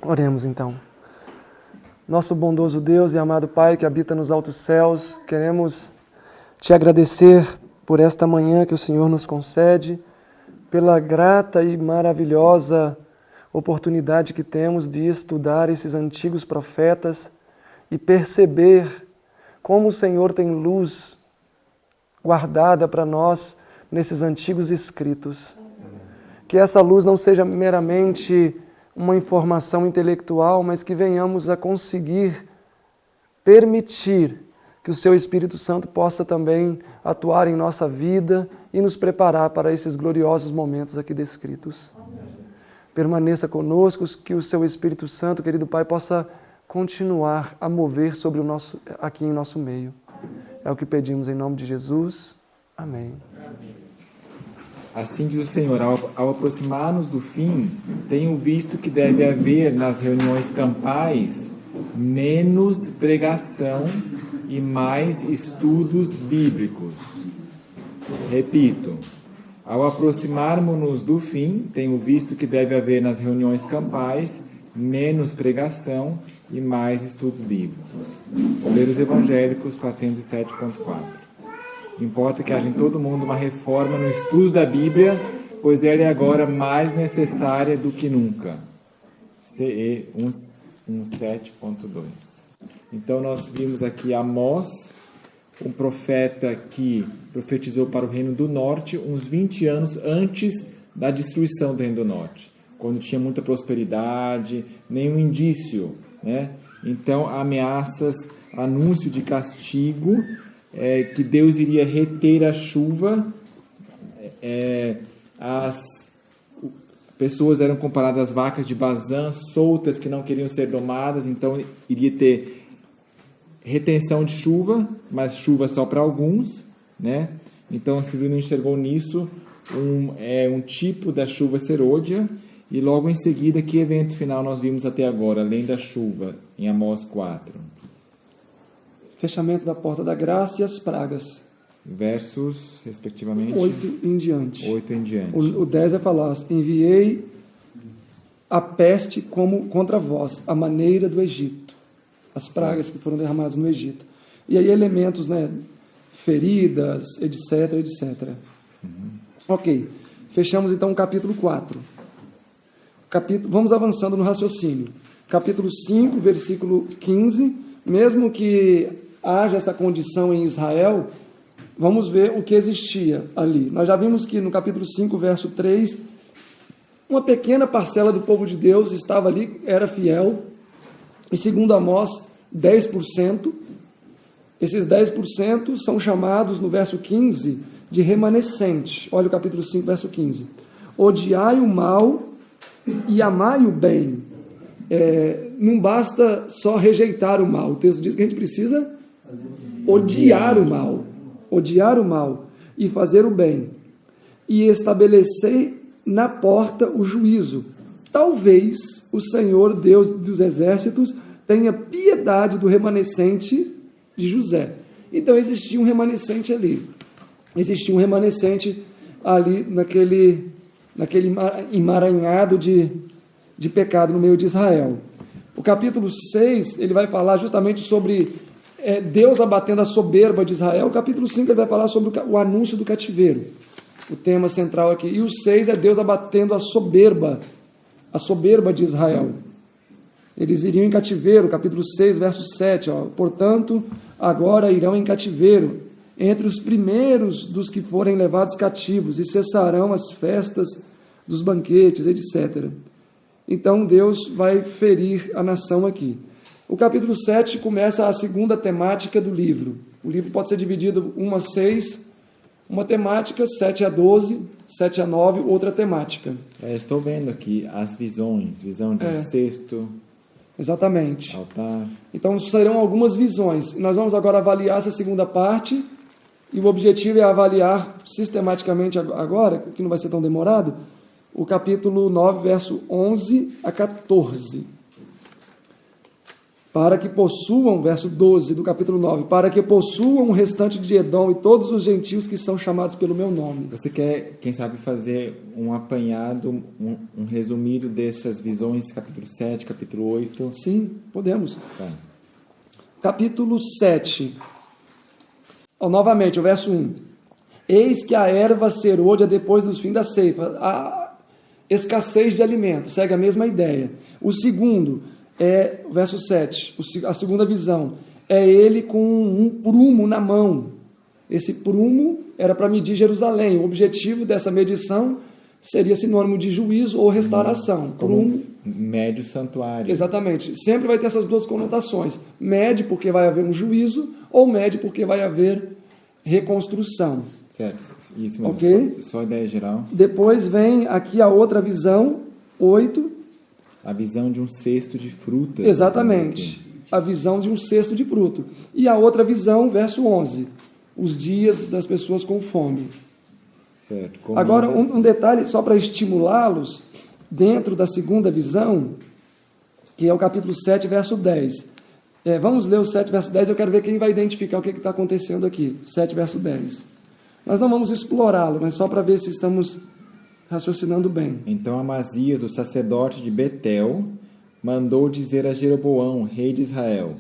Oremos então. Nosso bondoso Deus e amado Pai que habita nos altos céus, queremos te agradecer por esta manhã que o Senhor nos concede, pela grata e maravilhosa oportunidade que temos de estudar esses antigos profetas e perceber como o Senhor tem luz guardada para nós nesses antigos escritos. Que essa luz não seja meramente uma informação intelectual, mas que venhamos a conseguir permitir que o Seu Espírito Santo possa também atuar em nossa vida e nos preparar para esses gloriosos momentos aqui descritos. Permaneça conosco, que o Seu Espírito Santo, querido Pai, possa continuar a mover sobre aqui em nosso meio. É o que pedimos em nome de Jesus. Amém. Assim diz o Senhor, ao aproximar-nos do fim, tenho visto que deve haver nas reuniões campais menos pregação e mais estudos bíblicos. Repito, ao aproximarmos-nos do fim, tenho visto que deve haver nas reuniões campais menos pregação e mais estudos bíblicos. Obreiros Evangélicos 407.4. Importa que haja em todo mundo uma reforma no estudo da Bíblia, pois ela é agora mais necessária do que nunca. CE 17.2. Então nós vimos aqui Amós, um profeta que profetizou para o Reino do Norte uns 20 anos antes da destruição do Reino do Norte, quando tinha muita prosperidade, nenhum indício, né? Então ameaças, anúncio de castigo, que Deus iria reter a chuva, as pessoas eram comparadas às vacas de Bazã, soltas, que não queriam ser domadas, então iria ter retenção de chuva, mas chuva só para alguns, né? Então Severino enxergou nisso um tipo da chuva serôdia, e logo em seguida, que evento final nós vimos até agora, além da chuva, em Amós 4? Fechamento da porta da graça e as pragas. Versos, respectivamente? 8 em diante. 8 em diante. O 10 vai falar: enviei a peste como contra vós, a maneira do Egito. As pragas que foram derramadas no Egito. E aí elementos, né? Feridas, etc, etc. Ok. Fechamos então o capítulo 4. Vamos avançando no raciocínio. Capítulo 5, versículo 15. Mesmo que haja essa condição em Israel, vamos ver o que existia ali. Nós já vimos que no capítulo 5, verso 3, uma pequena parcela do povo de Deus estava ali, era fiel, e segundo Amós, 10%. Esses 10% são chamados, no verso 15, de remanescente. Olha o capítulo 5, verso 15. Odiai o mal e amai o bem. Não basta só rejeitar o mal. O texto diz que a gente precisa odiar o mal e fazer o bem, e estabelecer na porta o juízo. Talvez o Senhor Deus dos exércitos tenha piedade do remanescente de José. Então existia um remanescente ali. Existia um remanescente ali naquele emaranhado de pecado no meio de Israel. O capítulo 6, ele vai falar justamente sobre Deus abatendo a soberba de Israel. O capítulo 5, ele vai falar sobre o anúncio do cativeiro, o tema central aqui. E o 6 é Deus abatendo a soberba de Israel. Eles iriam em cativeiro, capítulo 6, verso 7. Portanto, agora irão em cativeiro, entre os primeiros dos que forem levados cativos, e cessarão as festas dos banquetes, etc. Então Deus vai ferir a nação aqui. O capítulo 7 começa a segunda temática do livro. O livro pode ser dividido 1 a 6, uma temática, 7 a 12, 7 a 9, outra temática. Estou vendo aqui as visões, visão de cesto. Exatamente. Altar. Então serão algumas visões. Nós vamos agora avaliar essa segunda parte, e o objetivo é avaliar sistematicamente agora, que não vai ser tão demorado, o capítulo 9, verso 11 a 14. para que possuam, verso 12 do capítulo 9, para que possuam o restante de Edom e todos os gentios que são chamados pelo meu nome. Você quer, quem sabe, fazer um apanhado, um resumido dessas visões, capítulo 7, capítulo 8? Sim, podemos. Tá. Capítulo 7. Novamente, o verso 1. Eis que a erva serôdia depois dos fins da ceifa. A escassez de alimento, segue a mesma ideia. O segundo é o verso 7, a segunda visão. É ele com um prumo na mão. Esse prumo era para medir Jerusalém. O objetivo dessa medição seria sinônimo de juízo ou restauração. Prumo, mede o santuário. exatamente. Sempre vai ter essas duas conotações. Mede porque vai haver um juízo, ou mede porque vai haver reconstrução. Certo, isso mesmo. Ok? Só a ideia geral. Depois vem aqui a outra visão, 8. A visão de um cesto de frutas. Exatamente. A visão de um cesto de fruto. E a outra visão, verso 11. Os dias das pessoas com fome. Certo. Agora, um detalhe só para estimulá-los, dentro da segunda visão, que é o capítulo 7, verso 10. Vamos ler o 7, verso 10, eu quero ver quem vai identificar o que está acontecendo aqui. 7, verso 10. Nós não vamos explorá-lo, mas só para ver se estamos raciocinando bem. Então Amazias, o sacerdote de Betel, mandou dizer a Jeroboão, rei de Israel: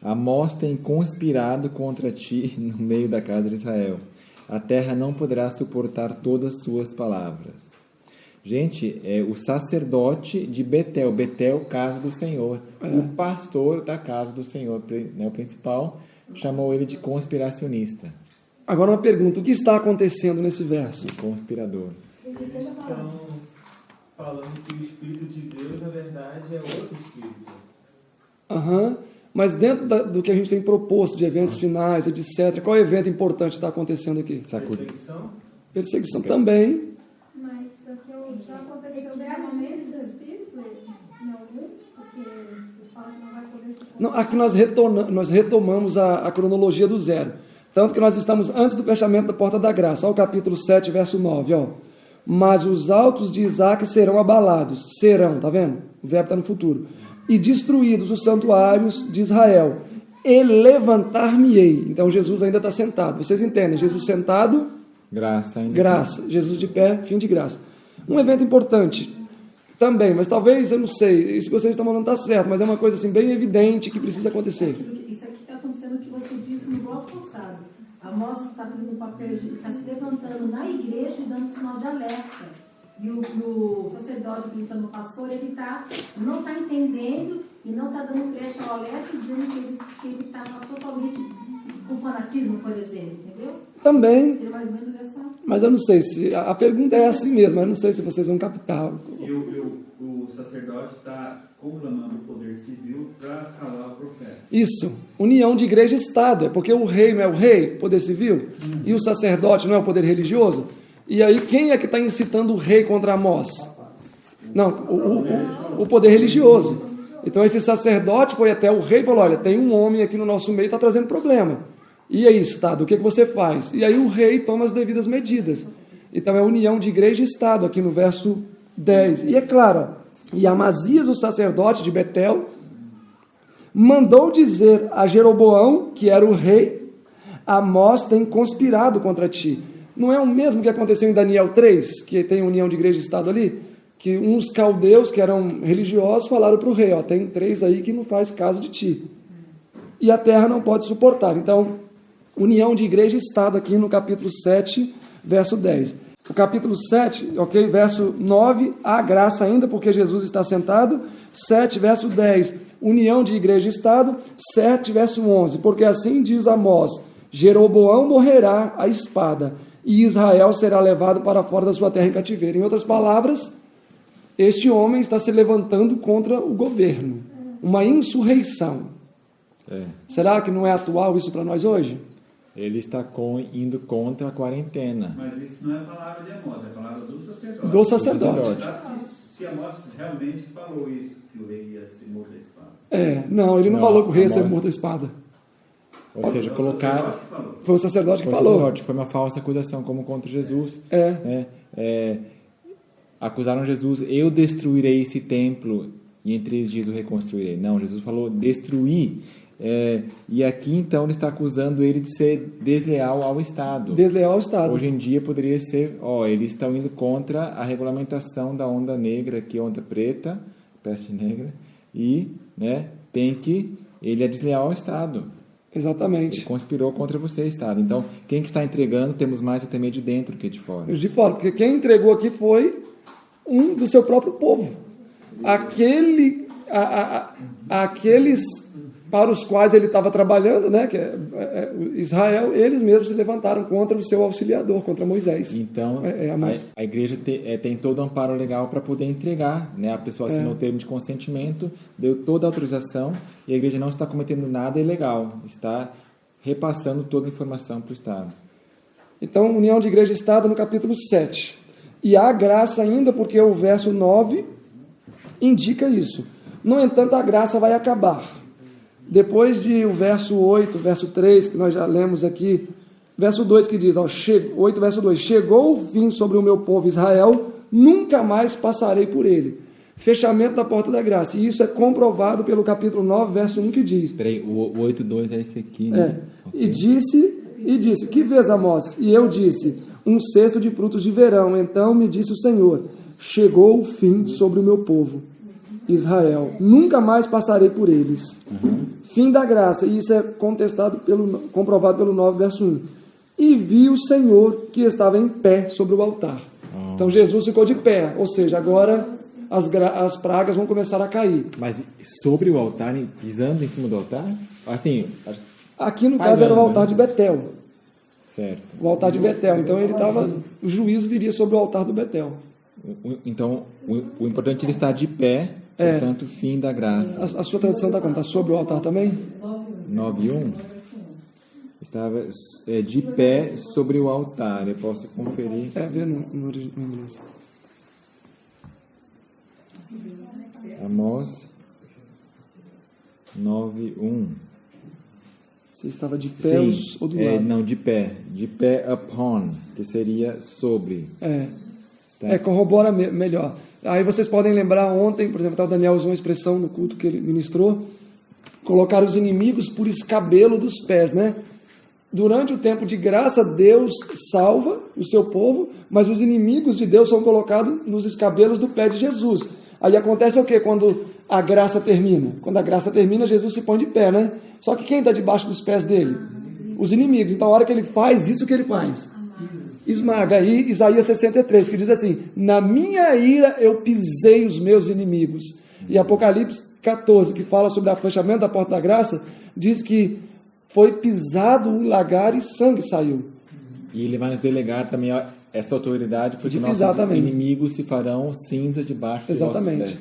Amós tem conspirado contra ti no meio da casa de Israel. A terra não poderá suportar todas as suas palavras. Gente, o sacerdote de Betel, Betel, casa do Senhor. O pastor da casa do Senhor, né, o principal, chamou ele de conspiracionista. Agora uma pergunta, o que está acontecendo nesse verso? Conspirador. Eles estão falando que o Espírito de Deus, na verdade, é outro Espírito. Mas dentro do que a gente tem proposto de eventos finais, etc., qual evento importante está acontecendo aqui? Perseguição? Perseguição também. Mas aqui já aconteceu o derramamento do Espírito em alguns, porque eles falam que não vai poder suportar. Não, aqui nós retomamos a cronologia do zero. Tanto que nós estamos antes do fechamento da porta da graça. Olha o capítulo 7, verso 9. Ó. Mas os altos de Isaac serão abalados. Serão, tá vendo? O verbo está no futuro. E destruídos os santuários de Israel. E levantar-me-ei. Então Jesus ainda está sentado. Vocês entendem? Jesus sentado, graça. Ainda graça. Jesus de pé, fim de graça. Um evento importante também, mas talvez, eu não sei, se vocês estão falando está certo, mas é uma coisa assim bem evidente que precisa acontecer. Isso aqui está acontecendo o que você disse no bloco passado. A Amós está fazendo o papel de está se levantando na igreja e dando sinal de alerta. E o sacerdote que está no pastor, ele não está entendendo e não está dando creche ao alerta, dizendo que ele estava totalmente com fanatismo, por exemplo, entendeu? Também, Seria mais ou menos essa. mas eu não sei se a pergunta é assim mesmo, eu não sei se vocês vão captar. E o sacerdote está conclamando o poder civil para calar o profeta. Isso, união de igreja e Estado, é porque o rei não é o rei, poder civil, e o sacerdote não é o poder religioso. E aí quem é que está incitando o rei contra Amós? Não, o poder religioso. Então esse sacerdote foi até o rei e falou: olha, tem um homem aqui no nosso meio que está trazendo problema. E aí, Estado, o que você faz? E aí o rei toma as devidas medidas. Então é união de igreja e Estado, aqui no verso 10. E é claro, e Amazias, o sacerdote de Betel, mandou dizer a Jeroboão, que era o rei: Amós tem conspirado contra ti. Não é o mesmo que aconteceu em Daniel 3, que tem união de igreja e Estado ali? Que uns caldeus que eram religiosos falaram para o rei: ó, tem 3 aí que não faz caso de ti. E a terra não pode suportar. Então, união de igreja e Estado aqui no capítulo 7, verso 10. O capítulo 7, ok, verso 9, há graça ainda porque Jesus está sentado. 7, verso 10, união de igreja e Estado. 7, verso 11, porque assim diz Amós: Jeroboão morrerá à espada, e Israel será levado para fora da sua terra em cativeiro. Em outras palavras, este homem está se levantando contra o governo. Uma insurreição. Será que não é atual isso para nós hoje? Ele está indo contra a quarentena. Mas isso não é a palavra de Amós, é a palavra do sacerdote. Do sacerdote. Sabe se Amós realmente falou isso, que o rei ia ser morto à espada? Não, ele não falou que o rei ia ser morto à espada. Ou seja, colocar... Foi o sacerdote que Foi o falou. sacerdote, foi uma falsa acusação, como contra Jesus. Acusaram Jesus: eu destruirei esse templo e em 3 dias o reconstruirei. Não, Jesus falou destruir. E aqui então ele está acusando ele de ser desleal ao Estado. Desleal ao Estado. Hoje em dia poderia ser, eles estão indo contra a regulamentação da onda negra, que é onda preta, peste negra, e ele é desleal ao Estado. Exatamente. Ele conspirou contra você, Estado. Então, quem que está entregando, temos mais a temer de dentro que de fora. Os de fora, porque quem entregou aqui foi um do seu próprio povo. Aqueles para os quais ele estava trabalhando, né, que é Israel, eles mesmos se levantaram contra o seu auxiliador, contra Moisés. Então, a igreja tem todo o amparo legal para poder entregar, né? A pessoa assinou o termo de consentimento, deu toda a autorização, e a igreja não está cometendo nada ilegal, está repassando toda a informação para o Estado. Então, união de igreja e Estado no capítulo 7. E há graça ainda, porque o verso 9 indica isso. No entanto, a graça vai acabar. Depois de o verso 8, verso 3, que nós já lemos aqui, verso 2 que diz, 8 verso 2, chegou o fim sobre o meu povo Israel, nunca mais passarei por ele. Fechamento da porta da graça. E isso é comprovado pelo capítulo 9, verso 1 que diz. Peraí, o 8.2 é esse aqui, né? Okay. E disse, que vês, Amós? E eu disse, um cesto de frutos de verão. Então me disse o Senhor, chegou o fim sobre o meu povo Israel, nunca mais passarei por eles. Fim da graça, e isso é comprovado pelo 9, verso 1. E vi o Senhor que estava em pé sobre o altar. Então Jesus ficou de pé, ou seja, agora as pragas vão começar a cair. Mas sobre o altar, pisando em cima do altar? Assim, aqui no caso era o altar de Betel. Certo. O altar de Betel. Então o juízo viria sobre o altar do Betel. Então, o importante é ele estar de pé, portanto, fim da graça. A sua tradução está como? Está sobre o altar também? 9.1. Estava de pé sobre o altar. Eu posso conferir. Vê no inglês. Amós 9.1. Você estava de pé ou do lado? Não, de pé. De pé upon, que seria sobre. Corrobora melhor. Aí vocês podem lembrar ontem, por exemplo, o Daniel usou uma expressão no culto que ele ministrou, colocar os inimigos por escabelo dos pés, né? Durante o tempo de graça, Deus salva o seu povo, mas os inimigos de Deus são colocados nos escabelos do pé de Jesus. Aí acontece o quê? Quando a graça termina. Quando a graça termina, Jesus se põe de pé, né? Só que quem está debaixo dos pés dele? Os inimigos. Então, a hora que ele faz isso, que ele faz? Esmaga. Aí Isaías 63, que diz assim, na minha ira eu pisei os meus inimigos. E Apocalipse 14, que fala sobre o fechamento da porta da graça, diz que foi pisado um lagar e sangue saiu. E ele vai nos delegar também essa autoridade, porque nossos inimigos se farão cinza debaixo dos nossos pés.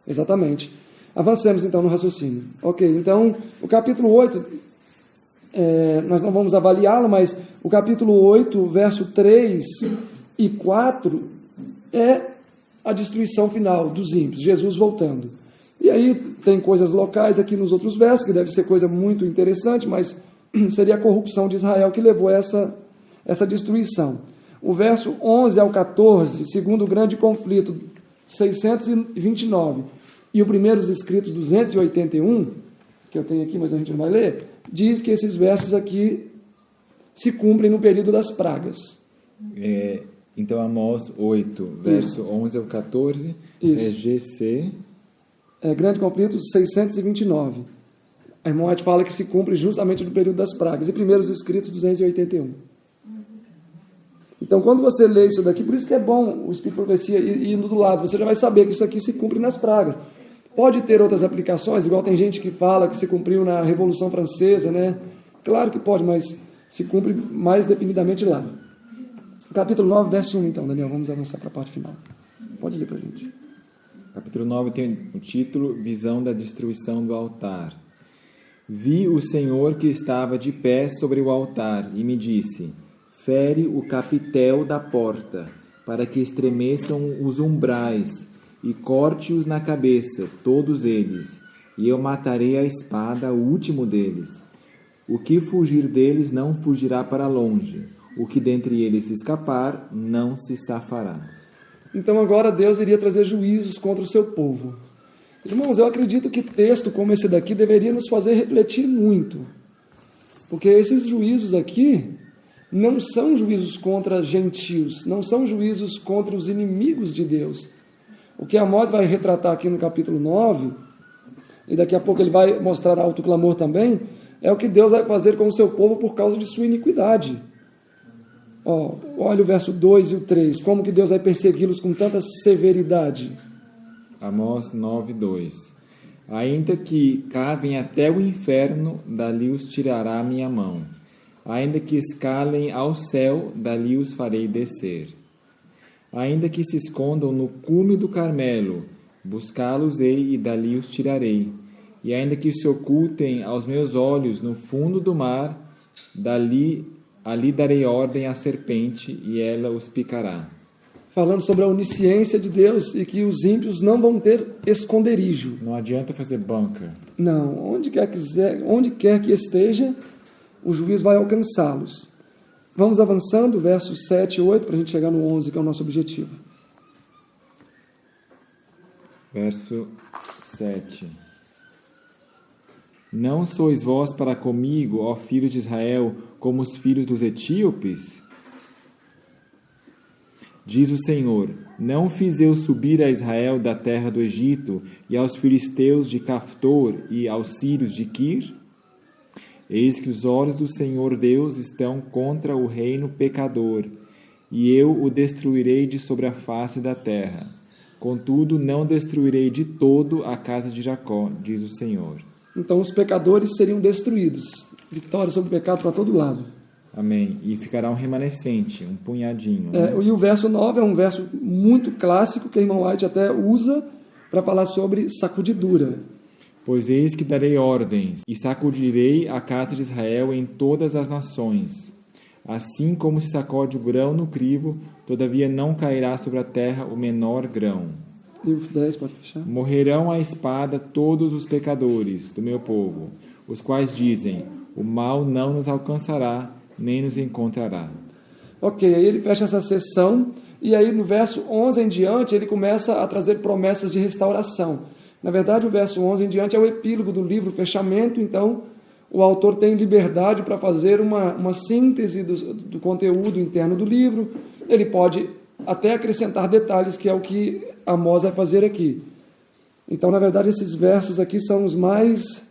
Exatamente. Avancemos então no raciocínio. Ok, então o capítulo 8, nós não vamos avaliá-lo, mas o capítulo 8, verso 3 e 4 é a destruição final dos ímpios, Jesus voltando. E aí tem coisas locais aqui nos outros versos, que deve ser coisa muito interessante, mas seria a corrupção de Israel que levou a essa destruição. O verso 11 ao 14, segundo o grande conflito, 629, e o primeiros escritos 281, que eu tenho aqui, mas a gente não vai ler, diz que esses versos aqui se cumprem no período das pragas. Então, Amós 8, verso 11 ao 14, é GC... grande conflito 629. A irmã White fala que se cumpre justamente no período das pragas. E primeiros escritos 281. Então, quando você lê isso daqui, por isso que é bom o Espírito de Profecia indo do lado, você já vai saber que isso aqui se cumpre nas pragas. Pode ter outras aplicações, igual tem gente que fala que se cumpriu na Revolução Francesa, né? Claro que pode, mas se cumpre mais definidamente lá. Capítulo 9, verso 1, então, Daniel, vamos avançar para a parte final. Pode ler para a gente. Capítulo 9 tem o título Visão da destruição do altar. Vi o Senhor que estava de pé sobre o altar e me disse, fere o capitel da porta, para que estremeçam os umbrais, e corte-os na cabeça, todos eles, e eu matarei a espada, o último deles. O que fugir deles não fugirá para longe, o que dentre eles se escapar não se safará. Então agora Deus iria trazer juízos contra o seu povo. Irmãos, eu acredito que texto como esse daqui deveria nos fazer refletir muito. Porque esses juízos aqui não são juízos contra gentios, não são juízos contra os inimigos de Deus. O que Amós vai retratar aqui no capítulo 9, e daqui a pouco ele vai mostrar alto clamor também, é o que Deus vai fazer com o seu povo por causa de sua iniquidade. Olha o verso 2 e o 3, como que Deus vai persegui-los com tanta severidade. Amós 9:2. Ainda que cavem até o inferno, dali os tirará a minha mão. Ainda que escalem ao céu, dali os farei descer. Ainda que se escondam no cume do Carmelo, buscá-los-ei e dali os tirarei. E ainda que se ocultem aos meus olhos no fundo do mar, ali darei ordem à serpente e ela os picará. Falando sobre a onisciência de Deus e que os ímpios não vão ter esconderijo. Não adianta fazer bunker. Não, onde quer que esteja, o juiz vai alcançá-los. Vamos avançando, versos 7 e 8, para a gente chegar no 11, que é o nosso objetivo. Verso 7. Não sois vós para comigo, ó filhos de Israel, como os filhos dos etíopes? Diz o Senhor, não fiz eu subir a Israel da terra do Egito, e aos filisteus de Caftor e aos sírios de Quir? Eis que os olhos do Senhor Deus estão contra o reino pecador, e eu o destruirei de sobre a face da terra. Contudo, não destruirei de todo a casa de Jacó, diz o Senhor. Então os pecadores seriam destruídos. Vitória sobre o pecado para todo lado. Amém. E ficará um remanescente, um punhadinho. Né? E o verso 9 é um verso muito clássico que a irmã White até usa para falar sobre sacudidura. Pois eis que darei ordens, e sacudirei a casa de Israel em todas as nações. Assim como se sacode o grão no crivo, todavia não cairá sobre a terra o menor grão. Livro 10, pode fechar. Morrerão à espada todos os pecadores do meu povo, os quais dizem, o mal não nos alcançará, nem nos encontrará. Ok, aí ele fecha essa sessão, e aí no verso 11 em diante, ele começa a trazer promessas de restauração. Na verdade, o verso 11 em diante é o epílogo do livro, o fechamento, então o autor tem liberdade para fazer uma síntese do conteúdo interno do livro, ele pode até acrescentar detalhes, que é o que Amós vai fazer aqui. Então, na verdade, esses versos aqui são os mais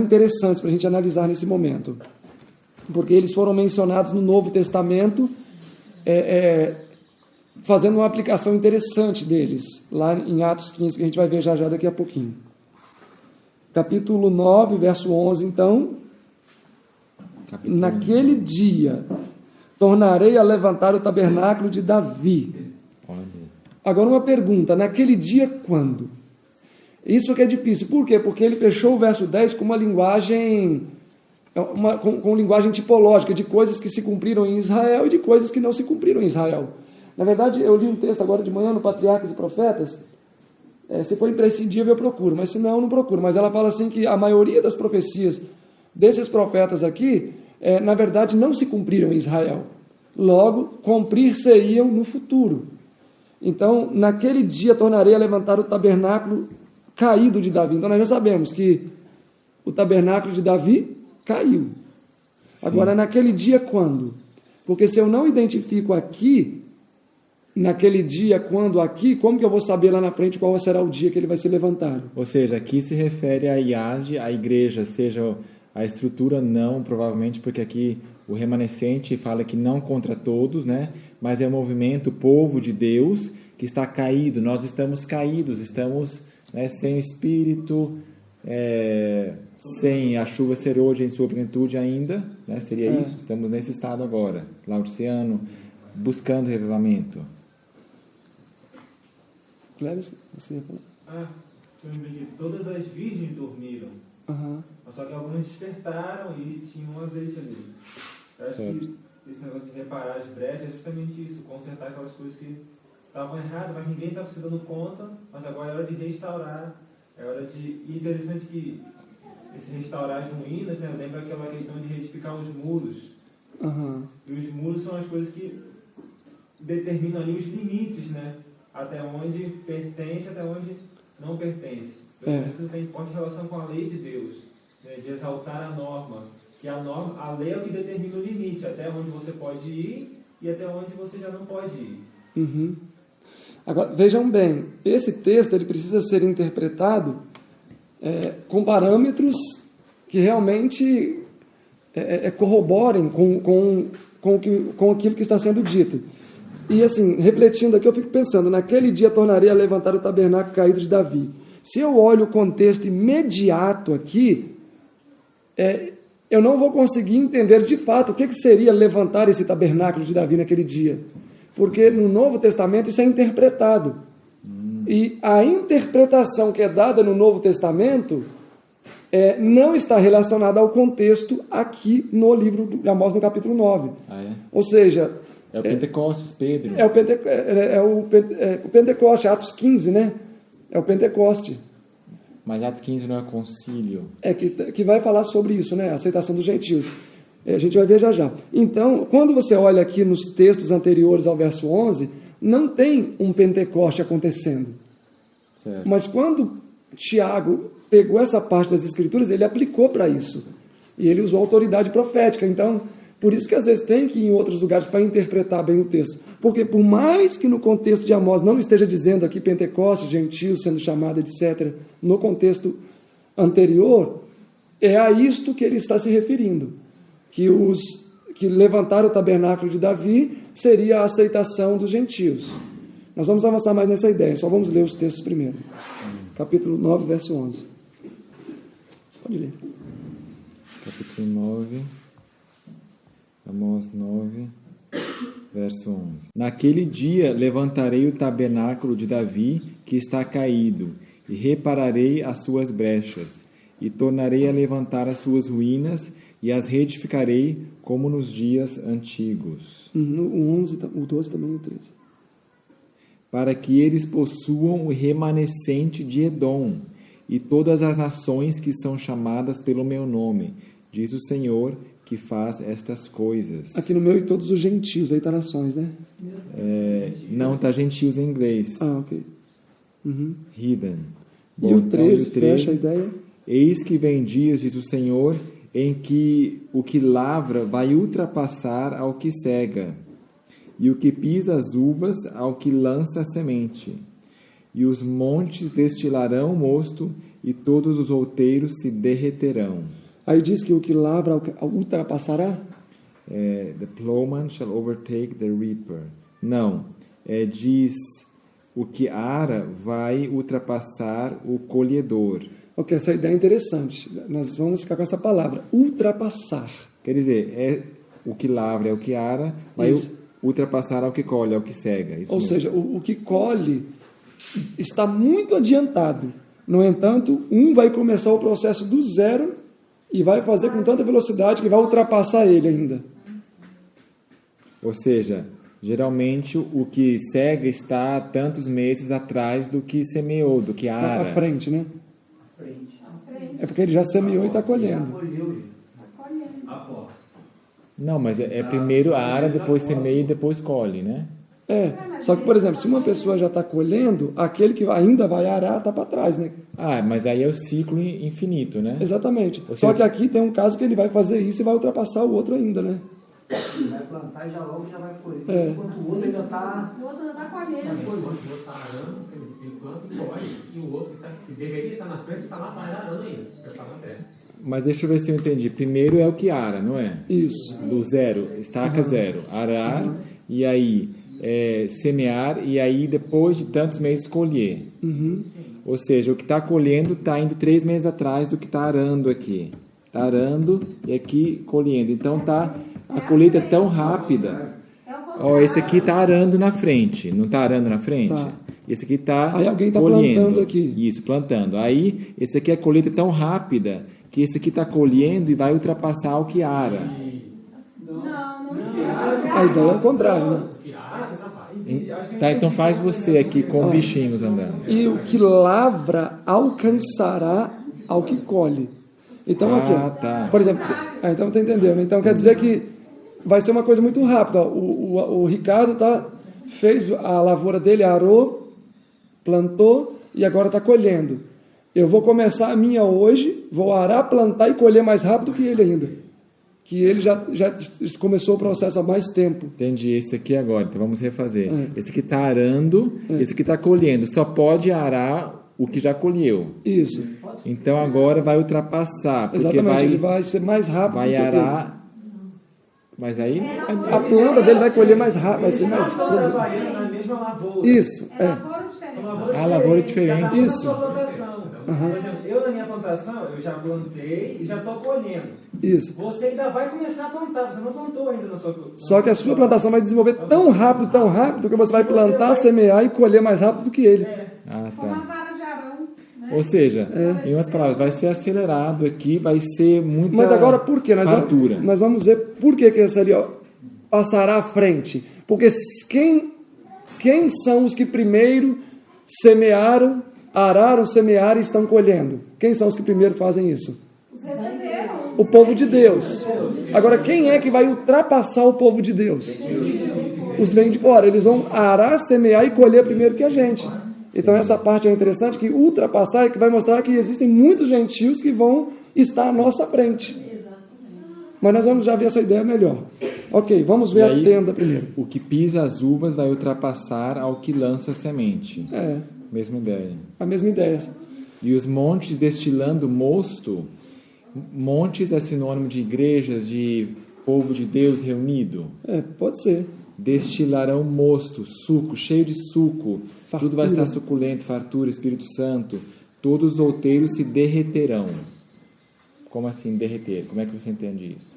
interessantes para a gente analisar nesse momento, porque eles foram mencionados no Novo Testamento, fazendo uma aplicação interessante deles, lá em Atos 15, que a gente vai ver já daqui a pouquinho. Capítulo 9, verso 11, então. Naquele dia, tornarei a levantar o tabernáculo de Davi. Agora uma pergunta, naquele dia quando? Isso que é difícil, por quê? Porque ele fechou o verso 10 com uma linguagem, com linguagem tipológica, de coisas que se cumpriram em Israel e de coisas que não se cumpriram em Israel. Na verdade, eu li um texto agora de manhã no Patriarcas e Profetas, se for imprescindível eu procuro, mas se não, eu não procuro. Mas ela fala assim que a maioria das profecias desses profetas aqui, na verdade, não se cumpriram em Israel. Logo, cumprir-se-iam no futuro. Então, naquele dia tornarei a levantar o tabernáculo caído de Davi. Então, nós já sabemos que o tabernáculo de Davi caiu. Sim. Agora, naquele dia quando? Porque se eu não identifico aqui, naquele dia, quando aqui, como que eu vou saber lá na frente qual será o dia que ele vai ser levantado? Ou seja, aqui se refere a IASD, a igreja, seja a estrutura não, provavelmente, porque aqui o remanescente fala que não contra todos, né? Mas é o movimento, o povo de Deus que está caído. Nós estamos caídos, estamos sem espírito, sem a chuva ser hoje em sua plenitude ainda, né? Seria isso? Estamos nesse estado agora, laodiceano, buscando revivamento. Cléber, você ia falar? Eu lembrei que todas as virgens dormiram. Uhum. Só que algumas despertaram e tinham um azeite ali. Eu acho que esse negócio de reparar as brechas é justamente isso, consertar aquelas coisas que estavam erradas, mas ninguém estava se dando conta, mas agora é hora de restaurar, é hora de... E interessante que esse restaurar as ruínas, né, lembra aquela questão de retificar os muros. Uhum. E os muros são as coisas que determinam ali os limites, né? Até onde pertence, até onde não pertence. Então, isso tem forte relação com a lei de Deus, né, de exaltar a norma. Que a lei é o que determina o limite, até onde você pode ir e até onde você já não pode ir. Uhum. Agora, vejam bem, esse texto ele precisa ser interpretado com parâmetros que realmente corroborem com aquilo que está sendo dito. E assim, refletindo aqui, eu fico pensando, naquele dia tornarei a levantar o tabernáculo caído de Davi. Se eu olho o contexto imediato aqui, eu não vou conseguir entender de fato o que seria levantar esse tabernáculo de Davi naquele dia. Porque no Novo Testamento isso é interpretado. E a interpretação que é dada no Novo Testamento não está relacionada ao contexto aqui no livro de Amós, no capítulo 9. Ah, é? Ou seja... É o Pentecostes, Pedro. O Pentecoste, Atos 15, né? É o Pentecoste. Mas Atos 15 não é concílio. Que vai falar sobre isso, né? A aceitação dos gentios. A gente vai ver já já. Então, quando você olha aqui nos textos anteriores ao verso 11, não tem um Pentecoste acontecendo. Certo. Mas quando Tiago pegou essa parte das Escrituras, ele aplicou para isso. E ele usou autoridade profética. Então, por isso que às vezes tem que ir em outros lugares para interpretar bem o texto. Porque por mais que no contexto de Amós não esteja dizendo aqui Pentecostes, gentios sendo chamado, etc., no contexto anterior, é a isto que ele está se referindo. Que levantar o tabernáculo de Davi seria a aceitação dos gentios. Nós vamos avançar mais nessa ideia, só vamos ler os textos primeiro. Capítulo 9, verso 11. Pode ler. Capítulo 9, Amós 9, verso 11. Naquele dia levantarei o tabernáculo de Davi, que está caído, e repararei as suas brechas, e tornarei a levantar as suas ruínas, e as reedificarei como nos dias antigos. O 11, o 12 também e o 13. Para que eles possuam o remanescente de Edom, e todas as nações que são chamadas pelo meu nome, diz o Senhor, que faz estas coisas. Aqui no meu e todos os gentios, aí está nações, né? Não, está gentios em inglês. Ah, ok. Hidden. E o 13, fecha a ideia? Eis que vem dias, diz o Senhor, em que o que lavra vai ultrapassar ao que cega, e o que pisa as uvas ao que lança a semente. E os montes destilarão mosto, e todos os outeiros se derreterão. Aí diz que o que lavra ultrapassará? The plowman shall overtake the reaper. Não, diz o que ara vai ultrapassar o colhedor. Ok, essa ideia é interessante. Nós vamos ficar com essa palavra, ultrapassar. Quer dizer, o que lavra é o que ara, vai ultrapassar ao que colhe, ao que cega. Isso Ou mesmo. seja, o que colhe está muito adiantado. No entanto, vai começar o processo do zero e vai fazer com tanta velocidade que vai ultrapassar ele ainda. Ou seja, geralmente o que cega está tantos meses atrás do que semeou, do que ara. À frente, né? À frente. É porque ele já semeou e está colhendo. Após. Não, mas primeiro ara, depois semeia e depois colhe, né? Só que, por exemplo, se uma pessoa já está colhendo, aquele que ainda vai arar está para trás, né? Mas aí é o ciclo infinito, né? Exatamente. Ou Só seja, que aqui tem um caso que ele vai fazer isso e vai ultrapassar o outro ainda, né? Vai plantar e já logo já vai colher. Enquanto o outro ainda está... O outro ainda está colhendo. O outro está arando, ele planta e colhe, e o outro que deveria estar na frente está lá atrás arando ainda, porque está na terra. Mas deixa eu ver se eu entendi. Primeiro é o que ara, não é? Isso. Do zero, estaca zero. Arar, e aí semear, e aí depois de tantos meses colher. Ou seja, o que está colhendo está indo 3 meses atrás do que está arando aqui. Está arando e aqui colhendo. Então a colheita é tão rápida. Esse aqui está arando na frente. Não está arando na frente? Tá. Esse aqui está Aí alguém está colhendo. plantando aqui. Isso, plantando. Aí, esse aqui é a colheita tão rápida que esse aqui está colhendo e vai ultrapassar o que ara. A ideia é o contrário, né? Tá, então faz você aqui com bichinhos andando. E o que lavra alcançará ao que colhe. Então aqui, tá. por exemplo, então você entendeu, né? Então quer dizer que vai ser uma coisa muito rápida. O Ricardo fez a lavoura dele, arou, plantou, e agora está colhendo. Eu vou começar a minha hoje, vou arar, plantar e colher mais rápido que ele ainda. Que ele já começou o processo há mais tempo. Entendi. Esse aqui agora, então vamos refazer. Esse aqui está arando, esse aqui está colhendo. Só pode arar o que já colheu. Isso. Então agora vai ultrapassar. Porque Exatamente, ele vai ser mais rápido vai do que arar. Mas aí. a planta dele vai colher mais rápido, vai ser mais. Todas variando na mesma lavoura. Isso, É lavoura diferente. São lavouras Ah, lavoura diferentes, cada diferente. uma na sua plantação. Por exemplo, eu na minha plantação, eu já plantei e já estou colhendo. Isso. Você ainda vai começar a plantar, você não plantou ainda na sua. Só que a sua plantação vai desenvolver tão rápido, que você vai plantar, semear e colher mais rápido do que ele. Ah, Com uma tá. vara de Arão. Né? Ou seja, em outras palavras, vai ser acelerado aqui, vai ser muita Mas agora por quê? fartura. Nós vamos ver por que esse ali passará à frente. Porque quem são os que primeiro semearam, araram, semearam e estão colhendo? Quem são os que primeiro fazem isso? Os receberam. O povo de Deus. Agora, quem é que vai ultrapassar o povo de Deus? Os vêm de fora. Eles vão arar, semear e colher primeiro que a gente. Então, essa parte é interessante, que ultrapassar é que vai mostrar que existem muitos gentios que vão estar à nossa frente. Mas nós vamos já ver essa ideia melhor. Ok, vamos ver E aí, a tenda primeiro. O que pisa as uvas vai ultrapassar ao que lança a semente. É, Mesma ideia. a mesma ideia. E os montes destilando mosto. Montes é sinônimo de igrejas, de povo de Deus reunido. É, pode ser. Destilarão mosto, suco, cheio de suco. Fartura. Tudo vai estar suculento, fartura, Espírito Santo. Todos os outeiros se derreterão. Como assim derreter? Como é que você entende isso?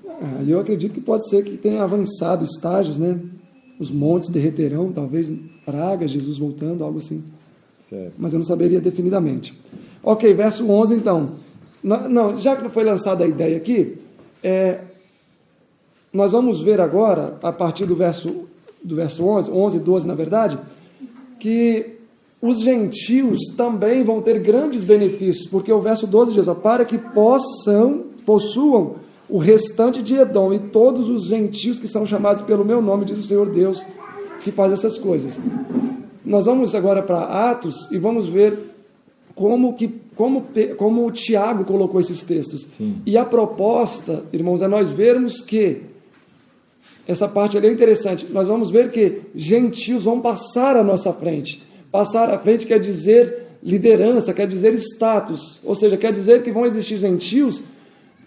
Eu acredito que pode ser que tenha avançado estágios, né? Os montes derreterão, talvez pragas, Jesus voltando, algo assim. Certo. Mas eu não saberia definidamente. Ok, verso 11 então. Não, já que não foi lançada a ideia aqui, nós vamos ver agora, a partir do verso 11 e 12 na verdade, que os gentios também vão ter grandes benefícios, porque o verso 12 diz, para que possuam o restante de Edom e todos os gentios que são chamados pelo meu nome, diz o Senhor Deus, que faz essas coisas. Nós vamos agora para Atos e vamos ver como o Tiago colocou esses textos. Sim. E a proposta, irmãos, é nós vermos que essa parte ali é interessante. Nós vamos ver que gentios vão passar à nossa frente. Passar à frente quer dizer liderança, quer dizer status. Ou seja, quer dizer que vão existir gentios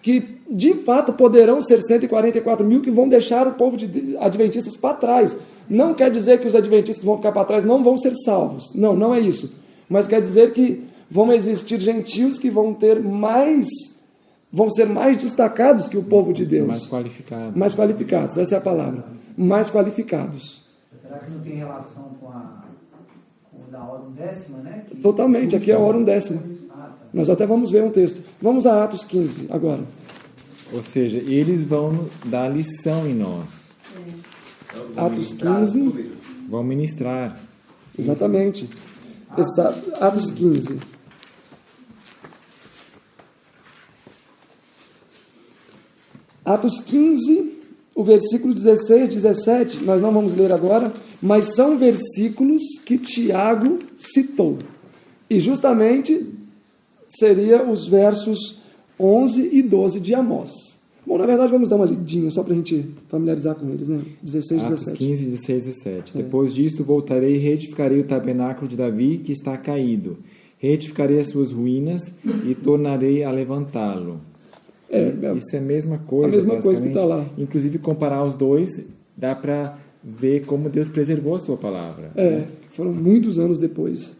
que, de fato, poderão ser 144 mil que vão deixar o povo de adventistas para trás. Não quer dizer que os adventistas que vão ficar para trás não vão ser salvos. Não, não é isso. Mas quer dizer que vão existir gentios que vão ser mais destacados que o povo de Deus. Mais qualificado. Mais qualificados, essa é a palavra. Mais qualificados. Será que não tem relação com o da ordem décima, né? Totalmente, aqui é a hora 10ª. Nós até vamos ver um texto. Vamos a Atos 15 agora. Ou seja, eles vão dar lição em nós. Atos 15, Vão ministrar. exatamente. Exato. Atos 15. Atos 15, o versículo 16, 17, nós não vamos ler agora, mas são versículos que Tiago citou. E justamente seria os versos 11 e 12 de Amós. Bom, na verdade vamos dar uma lidinha, só para a gente familiarizar com eles, né? 16 e Atos 17. 15, 16 e 17. Depois disto voltarei e reedificarei o tabernáculo de Davi, que está caído. Reedificarei as suas ruínas e tornarei a levantá-lo. Isso é a mesma coisa. A mesma coisa que está lá. Inclusive, comparar os dois, dá para ver como Deus preservou a sua palavra. Foram muitos anos depois.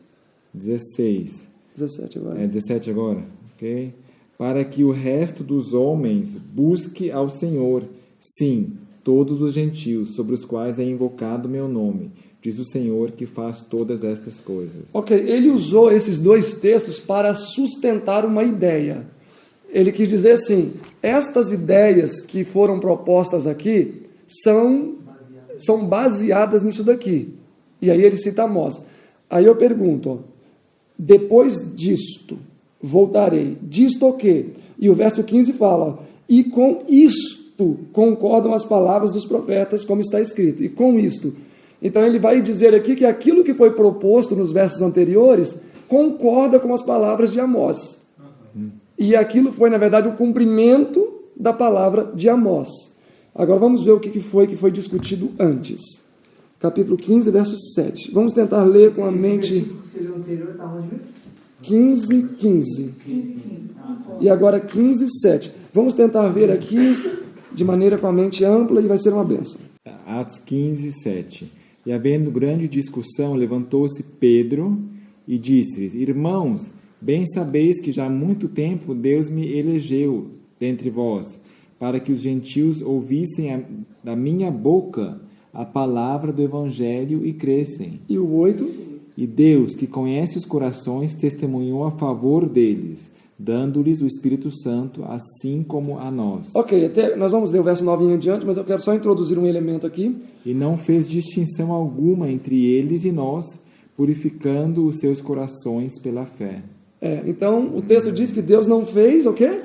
16. 17 agora. 17 agora, ok? Para que o resto dos homens busque ao Senhor, sim, todos os gentios, sobre os quais é invocado o meu nome, diz o Senhor que faz todas estas coisas. Ok, ele usou esses dois textos para sustentar uma ideia. Ele quis dizer assim, estas ideias que foram propostas aqui são baseadas nisso daqui. E aí ele cita Amós. Aí eu pergunto, depois disto, voltarei. Disto o quê? E o verso 15 fala, e com isto concordam as palavras dos profetas, como está escrito. E com isto. Então ele vai dizer aqui que aquilo que foi proposto nos versos anteriores concorda com as palavras de Amós. E aquilo foi, na verdade, o cumprimento da palavra de Amós. Agora vamos ver o que foi discutido antes. Capítulo 15, verso 7. Vamos tentar ler com a mente... 15. E agora 15, 7. Vamos tentar ver aqui de maneira com a mente ampla e vai ser uma bênção. Atos 15, 7. E havendo grande discussão, levantou-se Pedro e disse-lhes: Irmãos, bem sabeis que já há muito tempo Deus me elegeu dentre vós, para que os gentios ouvissem da minha boca a palavra do Evangelho e crescem. E o 8. E Deus, que conhece os corações, testemunhou a favor deles, dando-lhes o Espírito Santo, assim como a nós. Ok, nós vamos ler o verso 9 em diante, mas eu quero só introduzir um elemento aqui. E não fez distinção alguma entre eles e nós, purificando os seus corações pela fé. Então, o texto diz que Deus não fez o quê?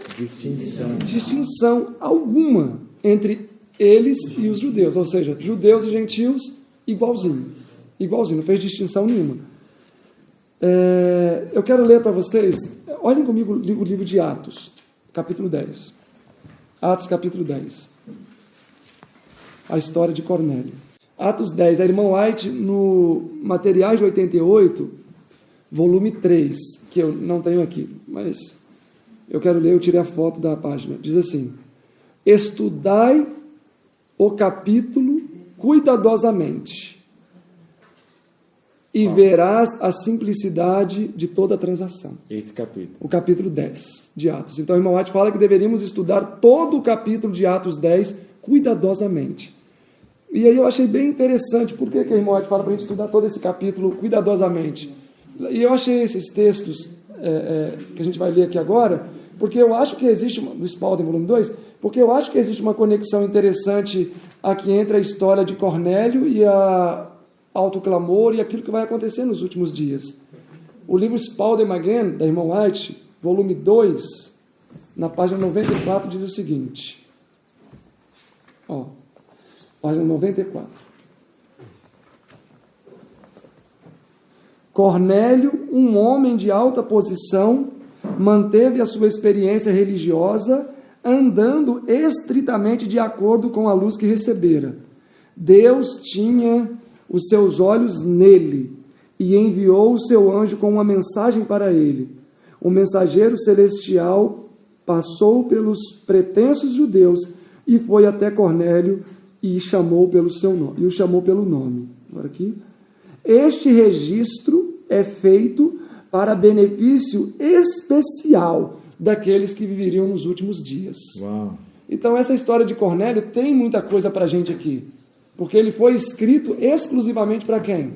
Distinção alguma entre eles e os judeus, ou seja, judeus e gentios igualzinho, não fez distinção nenhuma. Eu quero ler para vocês, olhem comigo o livro de Atos, capítulo 10. Atos, capítulo 10. A história de Cornélio. Atos 10, a irmã White, no Materiais de 88, volume 3, que eu não tenho aqui, mas eu quero ler, eu tirei a foto da página. Diz assim: estudai o capítulo cuidadosamente e verás a simplicidade de toda a transação. Esse capítulo. O capítulo 10 de Atos. Então, a irmã White fala que deveríamos estudar todo o capítulo de Atos 10 cuidadosamente. E aí eu achei bem interessante, por que a irmã White fala para a gente estudar todo esse capítulo cuidadosamente? E eu achei esses textos que a gente vai ler aqui agora, porque eu acho que existe, no Spalding, volume 2, porque eu acho que existe uma conexão interessante aqui entre a história de Cornélio e a autoclamor e aquilo que vai acontecer nos últimos dias. O livro Spalding Again, da irmã White, volume 2, na página 94, diz o seguinte. Página 94. Cornélio, um homem de alta posição, manteve a sua experiência religiosa andando estritamente de acordo com a luz que recebera. Deus tinha os seus olhos nele e enviou o seu anjo com uma mensagem para ele. O mensageiro celestial passou pelos pretensos judeus e foi até Cornélio e o chamou pelo nome. Agora aqui. Este registro é feito para benefício especial daqueles que viveriam nos últimos dias. Uau. Então, essa história de Cornélio tem muita coisa para a gente aqui, porque ele foi escrito exclusivamente para quem?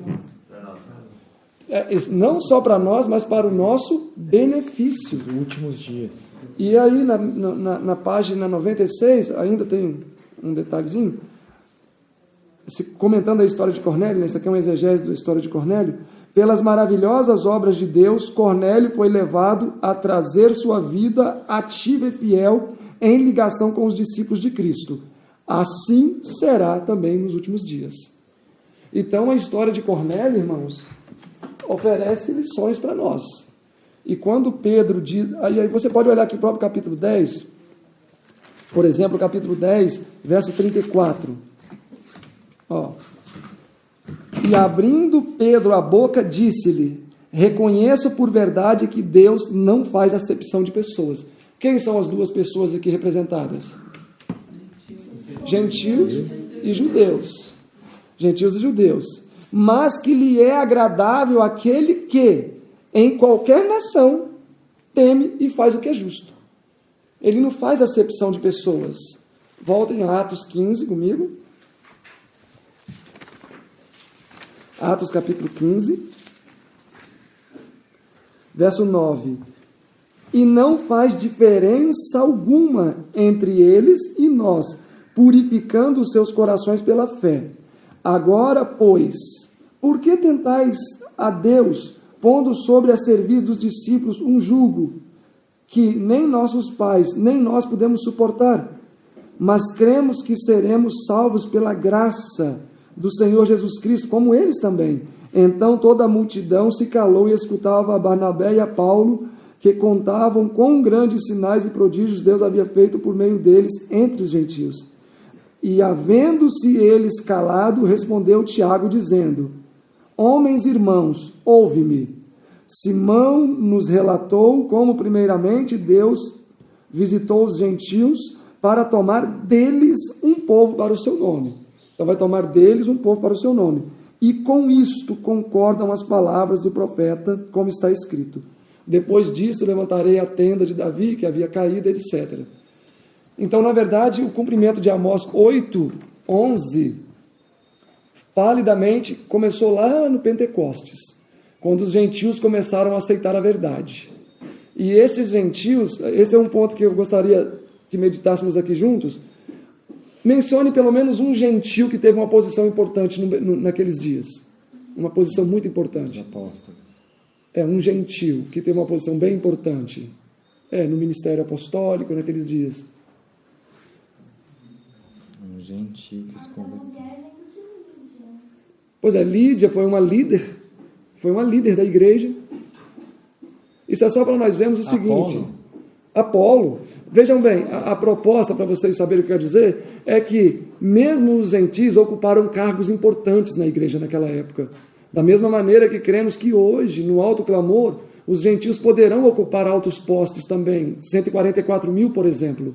Não só para nós, mas para o nosso benefício. Os últimos dias. E aí, na página 96, ainda tem um detalhezinho, comentando a história de Cornélio, né? Isso aqui é um exegese da história de Cornélio. Pelas maravilhosas obras de Deus, Cornélio foi levado a trazer sua vida ativa e fiel em ligação com os discípulos de Cristo. Assim será também nos últimos dias. Então, a história de Cornélio, irmãos, oferece lições para nós. E quando Pedro diz... Aí você pode olhar aqui o próprio capítulo 10, por exemplo, capítulo 10, verso 34. E abrindo Pedro a boca, disse-lhe: reconheço por verdade que Deus não faz acepção de pessoas. Quem são as duas pessoas aqui representadas? Gentios e judeus. Gentios e judeus. Mas que lhe é agradável aquele que, em qualquer nação, teme e faz o que é justo. Ele não faz acepção de pessoas. Voltem a Atos 15 comigo. Atos capítulo 15, verso 9. E não faz diferença alguma entre eles e nós, purificando os seus corações pela fé. Agora, pois, por que tentais a Deus, pondo sobre a serviço dos discípulos um jugo que nem nossos pais, nem nós podemos suportar? Mas cremos que seremos salvos pela graça do Senhor Jesus Cristo, como eles também. Então toda a multidão se calou e escutava a Barnabé e a Paulo, que contavam quão grandes sinais e prodígios Deus havia feito por meio deles entre os gentios. E, havendo-se eles calado, respondeu Tiago, dizendo: Homens irmãos, ouve-me. Simão nos relatou como, primeiramente, Deus visitou os gentios para tomar deles um povo para o seu nome. Então, vai tomar deles um povo para o seu nome. E com isto concordam as palavras do profeta, como está escrito: Depois disto levantarei a tenda de Davi, que havia caído, etc. Então, na verdade, o cumprimento de Amós 8:11, palidamente, começou lá no Pentecostes, quando os gentios começaram a aceitar a verdade. E esses gentios, esse é um ponto que eu gostaria que meditássemos aqui juntos. Mencione pelo menos um gentio que teve uma posição importante naqueles dias. Uma posição muito importante. Apóstolos. Um gentio que teve uma posição bem importante. No ministério apostólico, naqueles dias. Um gentio que se converteu. Pois é, Lídia foi uma líder da igreja. Isso é só para nós vermos o seguinte. Apolo. Vejam bem, a proposta, para vocês saberem o que eu quero dizer, é que mesmo os gentios ocuparam cargos importantes na igreja naquela época. Da mesma maneira que cremos que hoje, no alto clamor, os gentios poderão ocupar altos postos também. 144 mil, por exemplo.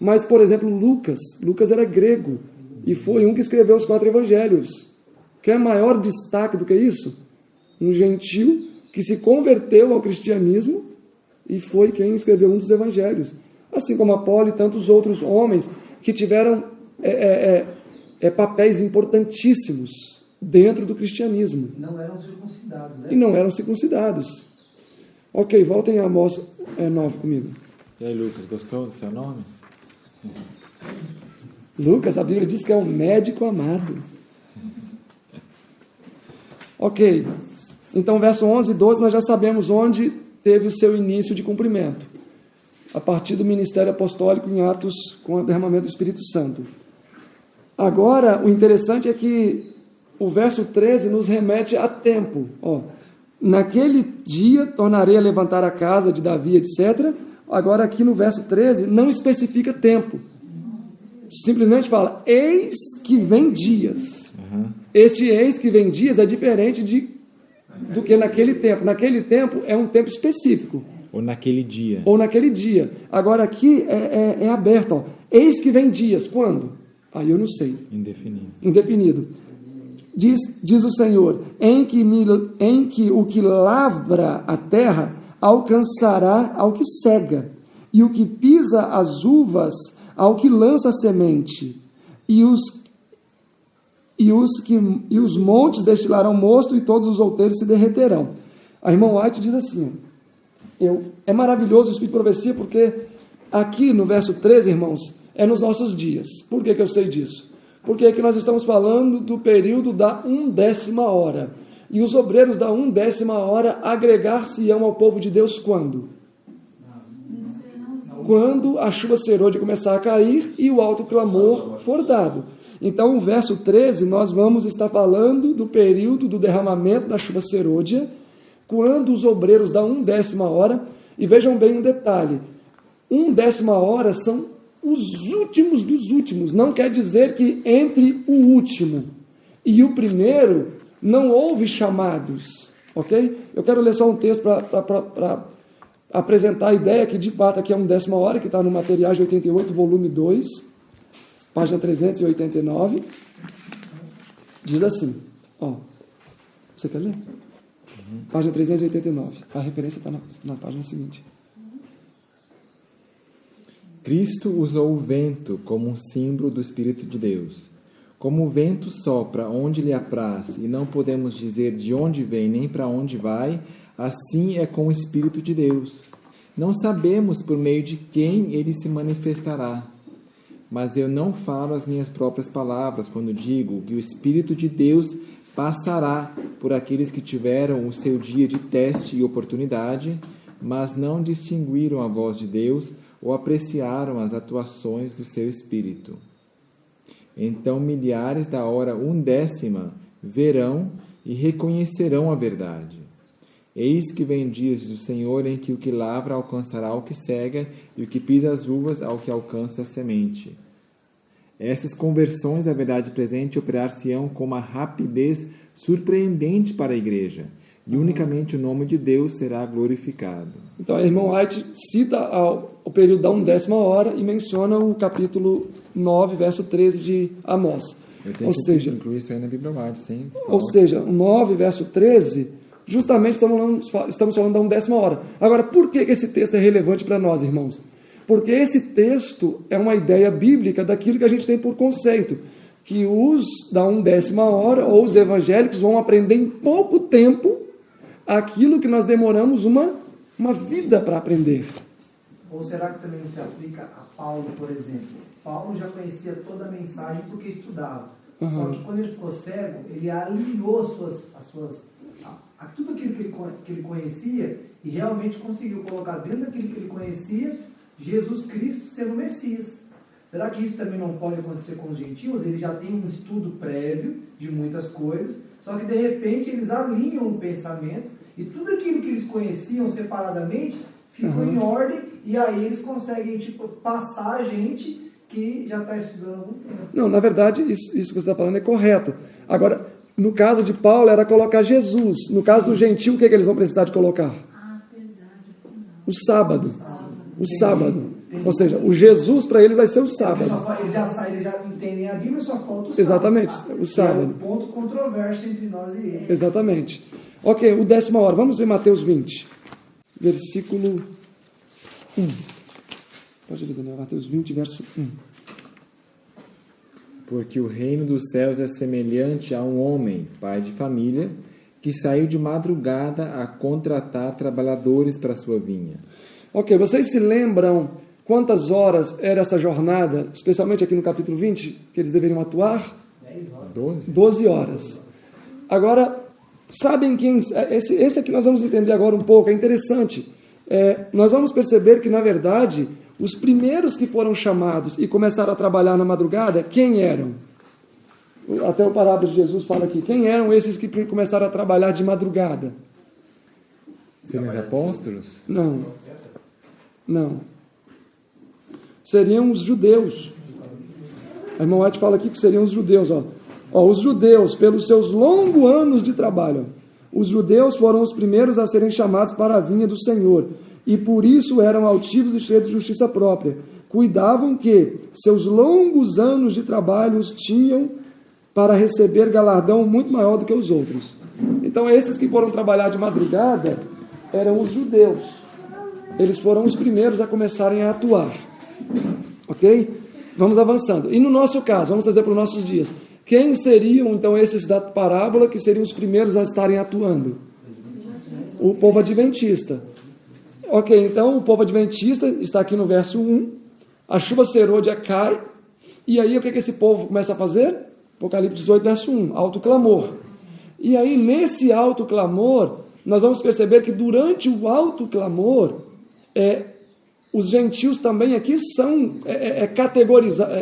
Mas, por exemplo, Lucas era grego e foi um que escreveu os 4 evangelhos. Quer maior destaque do que isso? Um gentio que se converteu ao cristianismo e foi quem escreveu um dos evangelhos. Assim como Apolo e tantos outros homens que tiveram papéis importantíssimos dentro do cristianismo. Não eram circuncidados, né? E não eram circuncidados. Ok, voltem a Amós 9 comigo. E aí, Lucas, gostou do seu nome? Lucas, a Bíblia diz que é um médico amado. Ok, então verso 11 e 12 nós já sabemos onde teve o seu início de cumprimento. A partir do ministério apostólico em Atos com o derramamento do Espírito Santo. Agora, o interessante é que o verso 13 nos remete a tempo. Naquele dia tornarei a levantar a casa de Davi, etc. Agora aqui no verso 13 não especifica tempo. Simplesmente fala, eis que vem dias. Este eis que vem dias é diferente do que naquele tempo. Naquele tempo é um tempo específico. Ou naquele dia. Agora aqui é aberto. Eis que vem dias. Quando? Aí eu não sei. Indefinido. Diz o Senhor, em que o que lavra a terra alcançará ao que cega, e o que pisa as uvas ao que lança a semente, e os montes destilarão mosto, e todos os outeiros se derreterão. A irmã White diz assim, é maravilhoso o Espírito de Profecia, porque aqui no verso 13, irmãos, é nos nossos dias. Por que eu sei disso? Porque aqui nós estamos falando do período da 1/10 hora. E os obreiros da 1/10 hora agregar-se-ão ao povo de Deus quando? Quando a chuva serôdia começar a cair e o alto clamor for dado. Então, o verso 13, nós vamos estar falando do período do derramamento da chuva serôdia, quando os obreiros da 1/10 hora, e vejam bem um detalhe, 1/10 hora são os últimos dos últimos, não quer dizer que entre o último e o primeiro não houve chamados, ok? Eu quero ler só um texto para apresentar a ideia que de fato aqui é 1/10 hora, que está no Materiais de 88, volume 2, página 389, diz assim, você quer ler? Página 389, a referência está na página seguinte. Cristo usou o vento como um símbolo do Espírito de Deus. Como o vento sopra onde lhe apraz, e não podemos dizer de onde vem nem para onde vai, assim é com o Espírito de Deus. Não sabemos por meio de quem ele se manifestará. Mas eu não falo as minhas próprias palavras quando digo que o Espírito de Deus passará por aqueles que tiveram o seu dia de teste e oportunidade, mas não distinguiram a voz de Deus ou apreciaram as atuações do seu Espírito. Então milhares da hora 1/10 verão e reconhecerão a verdade. Eis que vem dias do Senhor em que o que lavra alcançará o que cega, e o que pisa as uvas ao que alcança a semente. Essas conversões à verdade presente operar-se-ão com uma rapidez surpreendente para a igreja, e unicamente o nome de Deus será glorificado. Então, a irmã White cita o período da 1/10 hora e menciona o capítulo 9, verso 13 de Amós. Eu tenho que incluir isso aí na Bíblia White, sim. Ou seja, 9, verso 13, justamente estamos falando da 1/10 hora. Agora, por que esse texto é relevante para nós, irmãos? Porque esse texto é uma ideia bíblica daquilo que a gente tem por conceito, que os da 1/10 hora, ou os evangélicos, vão aprender em pouco tempo aquilo que nós demoramos uma vida para aprender. Ou será que também não se aplica a Paulo, por exemplo? Paulo já conhecia toda a mensagem porque estudava. Só que quando ele ficou cego, ele alinhou tudo aquilo que ele conhecia e realmente conseguiu colocar dentro daquilo que ele conhecia Jesus Cristo sendo o Messias. Será que isso também não pode acontecer com os gentios? Eles já têm um estudo prévio de muitas coisas, só que de repente eles alinham o pensamento e tudo aquilo que eles conheciam separadamente ficou em ordem, e aí eles conseguem passar a gente que já está estudando há algum tempo. Não, na verdade, isso que você está falando é correto. Agora, no caso de Paulo, era colocar Jesus. No caso do gentio, o que eles vão precisar de colocar? O sábado. O sábado. Ou seja, o Jesus para eles vai ser o sábado. Eles já entendem a Bíblia, só falta o sábado. Exatamente, o sábado. É um ponto controverso entre nós e eles. Exatamente. Ok, o 10ª hora. Vamos ver Mateus 20. Versículo 1. Pode ler, né? Mateus 20, verso 1. Porque o reino dos céus é semelhante a um homem, pai de família, que saiu de madrugada a contratar trabalhadores para a sua vinha. Ok, vocês se lembram quantas horas era essa jornada, especialmente aqui no capítulo 20, que eles deveriam atuar? 12 horas. Agora, sabem quem... Esse aqui nós vamos entender agora um pouco, é interessante. Nós vamos perceber que, na verdade, os primeiros que foram chamados e começaram a trabalhar na madrugada, quem eram? Até o parábola de Jesus fala aqui. Quem eram esses que começaram a trabalhar de madrugada? Seriam os apóstolos? Não. Seriam os judeus. A irmã White fala aqui que seriam os judeus. Os judeus, pelos seus longos anos de trabalho, os judeus foram os primeiros a serem chamados para a vinha do Senhor, e por isso eram altivos e cheios de justiça própria. Cuidavam que seus longos anos de trabalho os tinham para receber galardão muito maior do que os outros. Então, esses que foram trabalhar de madrugada eram os judeus. Eles foram os primeiros a começarem a atuar. Ok? Vamos avançando. E no nosso caso, vamos trazer para os nossos dias. Quem seriam, então, esses da parábola que seriam os primeiros a estarem atuando? O povo adventista. Ok, então o povo adventista está aqui no verso 1. A chuva serôdia cai. E aí o que esse povo começa a fazer? Apocalipse 18, verso 1. Alto clamor. E aí nesse alto clamor, nós vamos perceber que durante o alto clamor, os gentios também aqui são categorizados,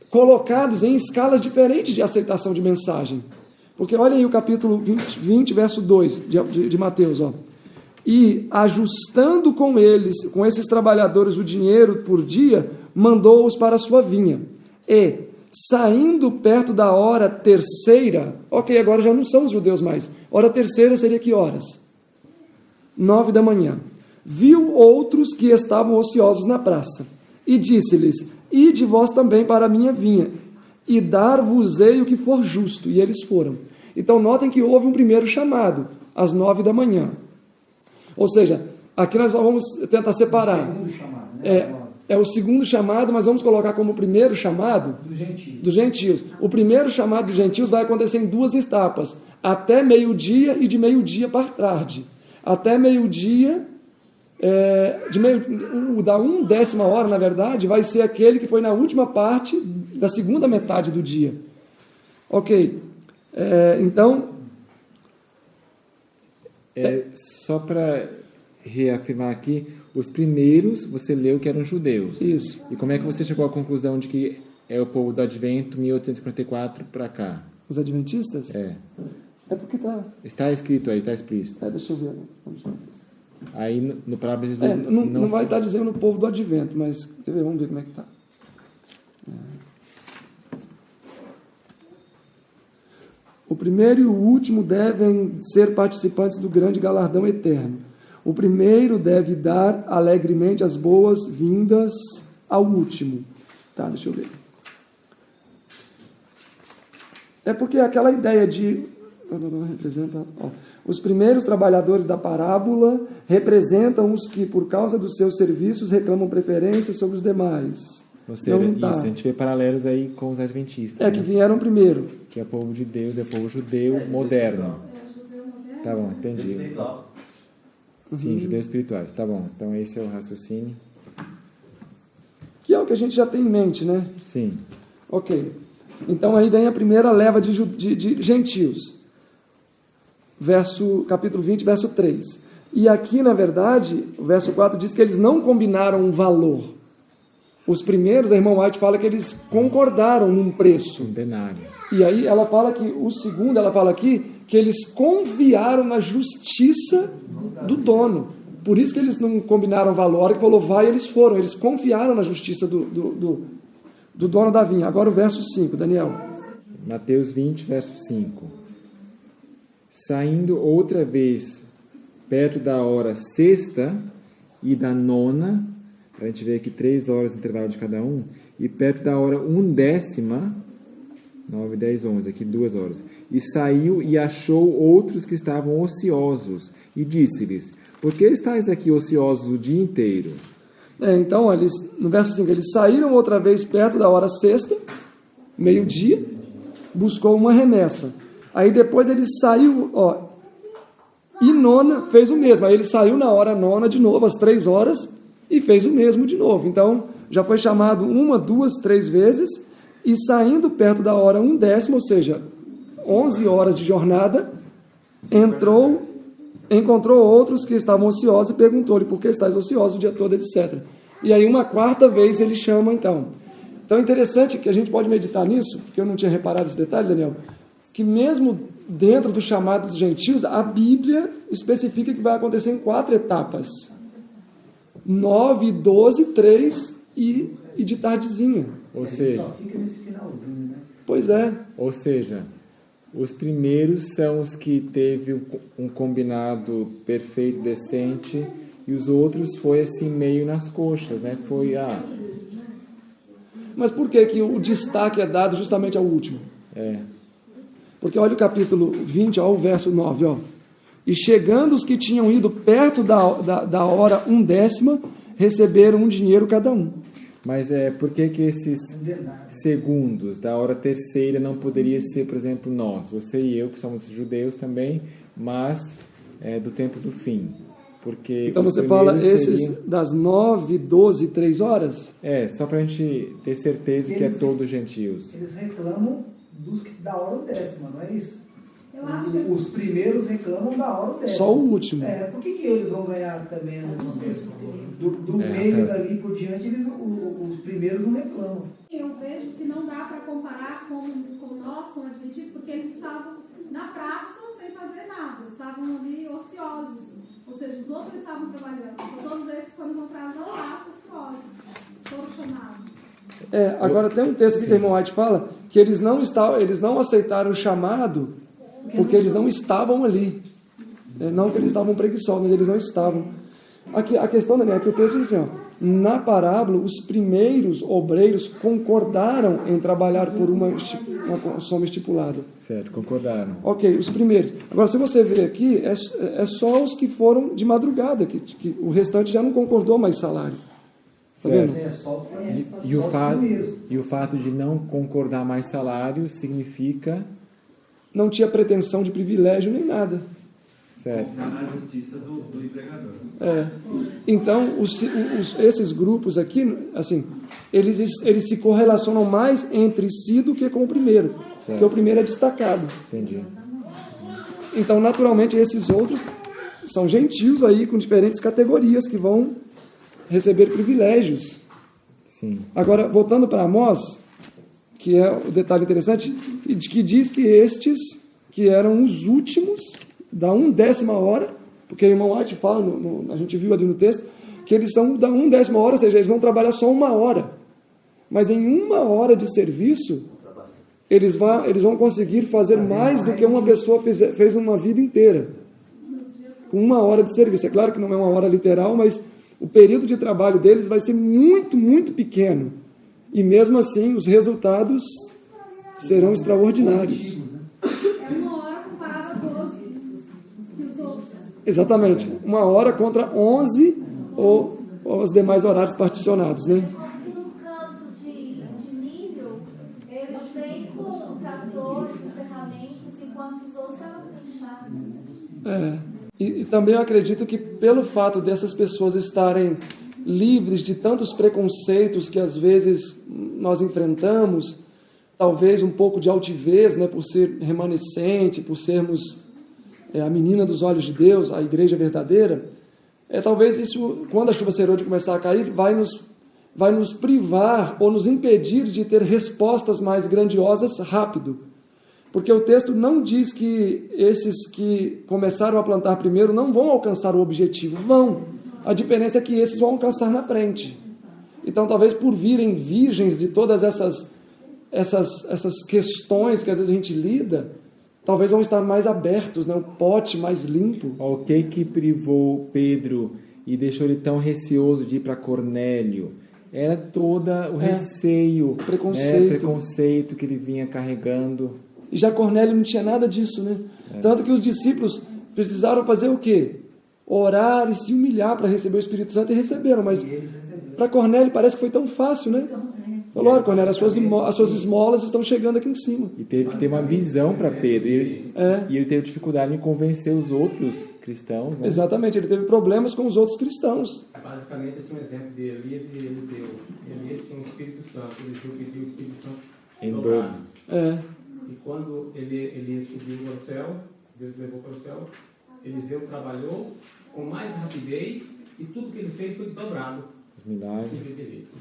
colocados em escalas diferentes de aceitação de mensagem. Porque olha aí o capítulo 20 verso 2 de Mateus. E ajustando com eles, com esses trabalhadores, o dinheiro por dia, mandou-os para a sua vinha. E, saindo perto da hora terceira, ok, agora já não são os judeus mais. Hora terceira seria que horas? 9 da manhã. Viu outros que estavam ociosos na praça, e disse-lhes: ide vós também para a minha vinha, e dar-vos-ei o que for justo. E eles foram. Então notem que houve um primeiro chamado, às 9 da manhã. Ou seja, aqui nós vamos tentar separar. O segundo chamado, né? É o segundo chamado, mas vamos colocar como o primeiro chamado dos gentios. O primeiro chamado dos gentios vai acontecer em 2 etapas, até meio-dia e de meio-dia para tarde. Até meio-dia, da 1/10 hora, na verdade, vai ser aquele que foi na última parte da segunda metade do dia. Ok, então... Só para reafirmar aqui, os primeiros você leu que eram judeus. Isso. E como é que você chegou à conclusão de que é o povo do Advento 1854 para cá? Os adventistas? É. É porque tá... Está escrito aí, está explícito. deixa eu ver. Aí no parábola de Jesus Não vai estar dizendo o povo do advento, mas quer ver? Vamos ver como é que está. O primeiro e o último devem ser participantes do grande galardão eterno. O primeiro deve dar alegremente as boas-vindas ao último. Tá, deixa eu ver. É porque aquela ideia de... os primeiros trabalhadores da parábola representam os que, por causa dos seus serviços, reclamam preferência sobre os demais. Ou seja, Não tá. isso, a gente vê paralelos aí com os adventistas. Que vieram primeiro. Que é povo de Deus, é povo judeu moderno. Tá bom, entendi. Sim, judeus espirituais, tá bom. Então esse é o raciocínio. Que é o que a gente já tem em mente, né? Sim. Ok. Então aí vem a primeira leva de gentios. Capítulo 20, verso 3. E aqui, na verdade, o verso 4 diz que eles não combinaram um valor. Os primeiros, a irmã White fala que eles concordaram num preço. Um denário. E aí ela fala que o segundo, ela fala aqui, que eles confiaram na justiça do dono. Por isso que eles não combinaram valor. A hora que falou vai, eles foram. Eles confiaram na justiça do dono da vinha. Agora o verso 5, Daniel. Mateus 20, verso 5. Saindo outra vez perto da hora sexta e da nona, a gente vê aqui 3 horas de intervalo de cada um, e perto da hora 1/10, 9, 10, 11, aqui 2 horas. E saiu e achou outros que estavam ociosos, e disse-lhes: por que estáis aqui ociosos o dia inteiro? Então, no verso 5, eles saíram outra vez perto da hora sexta, meio-dia, buscou uma remessa. Aí depois ele saiu, e nona, fez o mesmo. Aí ele saiu na hora nona de novo, às 3 horas, e fez o mesmo de novo. Então, já foi chamado 1, 2, 3 vezes, e saindo perto da hora 1/10, ou seja, 11 horas de jornada, encontrou outros que estavam ociosos e perguntou-lhe: por que estás ocioso o dia todo, etc. E aí uma 4ª vez ele chama, então. Então é interessante que a gente pode meditar nisso, porque eu não tinha reparado esse detalhe, Daniel, que mesmo dentro do chamado dos gentios, a Bíblia especifica que vai acontecer em 4 etapas. 9, 12, 3 e de tardezinha. Ou seja, só fica nesse finalzinho, né? Pois é. Ou seja, os primeiros são os que teve um combinado perfeito, decente, e os outros foi assim meio nas coxas, né? Mas por que o destaque é dado justamente ao último? Porque olha o capítulo 20, o verso 9, E chegando os que tinham ido perto da hora 1/10, receberam um dinheiro cada um. Mas por que esses segundos da hora terceira não poderia ser, por exemplo, nós, você e eu, que somos judeus também, mas do tempo do fim? Porque então você fala esses das 9, 12, 3 horas? Só para a gente ter certeza que é todos gentios. Eles reclamam da hora 10ª, não é isso? Eu acho que... Os primeiros reclamam da hora 10ª. Só o último. Por que eles vão ganhar também? Do meio dali por diante, os primeiros não reclamam. Eu vejo que não dá para comparar com nós, com os adventistas, porque eles estavam na praça sem fazer nada, estavam ali ociosos. Ou seja, os outros estavam trabalhando. Todos esses foram encontrados na praça ociosos, foram chamados. Agora tem um texto que o irmão White fala que eles não aceitaram o chamado porque eles não estavam ali. Não que eles estavam preguiçosos, mas eles não estavam. Aqui, a questão, Daniel, é que o texto diz assim, na parábola, os primeiros obreiros concordaram em trabalhar por uma soma estipulada. Certo, concordaram. Ok, os primeiros. Agora, se você ver aqui, é só os que foram de madrugada, que o restante já não concordou mais salário. Tá vendo? E o fato de não concordar mais salário significa... Não tinha pretensão de privilégio nem nada. Certo. Na justiça do empregador. Então, esses grupos aqui, assim, eles se correlacionam mais entre si do que com o primeiro. Certo. Porque o primeiro é destacado. Entendi. Então, naturalmente, esses outros são gentios aí com diferentes categorias que vão receber privilégios. Sim. Agora, voltando para Amós, que é o detalhe interessante, que diz que estes, que eram os últimos, da 1/10 hora, porque o irmão White fala, a gente viu ali no texto, que eles são da 1/10 hora, ou seja, eles vão trabalhar só 1 hora. Mas em 1 hora de serviço, eles vão conseguir fazer mais do que uma pessoa fez uma vida inteira. Com 1 hora de serviço. É claro que não é 1 hora literal, mas o período de trabalho deles vai ser muito, muito pequeno. E mesmo assim, os resultados serão extraordinários. É 1 hora comparada a 12 que os outros. Exatamente. 1 hora contra 11 ou os demais horários particionados, né? Aqui no caso de milho, eles vêm com tratores, com ferramentas, enquanto os outros estavam fechados. E também eu acredito que pelo fato dessas pessoas estarem livres de tantos preconceitos que às vezes nós enfrentamos, talvez um pouco de altivez, né, por ser remanescente, por sermos a menina dos olhos de Deus, a igreja verdadeira, talvez isso, quando a chuva serôdia começar a cair, vai nos privar ou nos impedir de ter respostas mais grandiosas rápido. Porque o texto não diz que esses que começaram a plantar primeiro não vão alcançar o objetivo. Vão. A diferença é que esses vão alcançar na frente. Então, talvez por virem virgens de todas essas questões que às vezes a gente lida, talvez vão estar mais abertos, né? O pote mais limpo. O que privou Pedro e deixou ele tão receoso de ir para Cornélio? Era todo o receio, preconceito que ele vinha carregando. E já Cornélio não tinha nada disso, né? Tanto que os discípulos precisaram fazer o quê? Orar e se humilhar para receber o Espírito Santo, e receberam. Mas para Cornélio parece que foi tão fácil, né? Falou, olha, Cornélio, as suas esmolas estão chegando aqui em cima. E teve que ter uma visão para Pedro. E ele teve dificuldade em convencer os outros cristãos, né? Exatamente, ele teve problemas com os outros cristãos. Basicamente, esse é um exemplo de Elias e Eliseu. Elias tinha o Espírito Santo, Eliseu pediu o Espírito Santo Em dobro. E quando Elias subiu para o céu, Deus levou para o céu, Eliseu trabalhou com mais rapidez e tudo que ele fez foi dobrado. Milagres.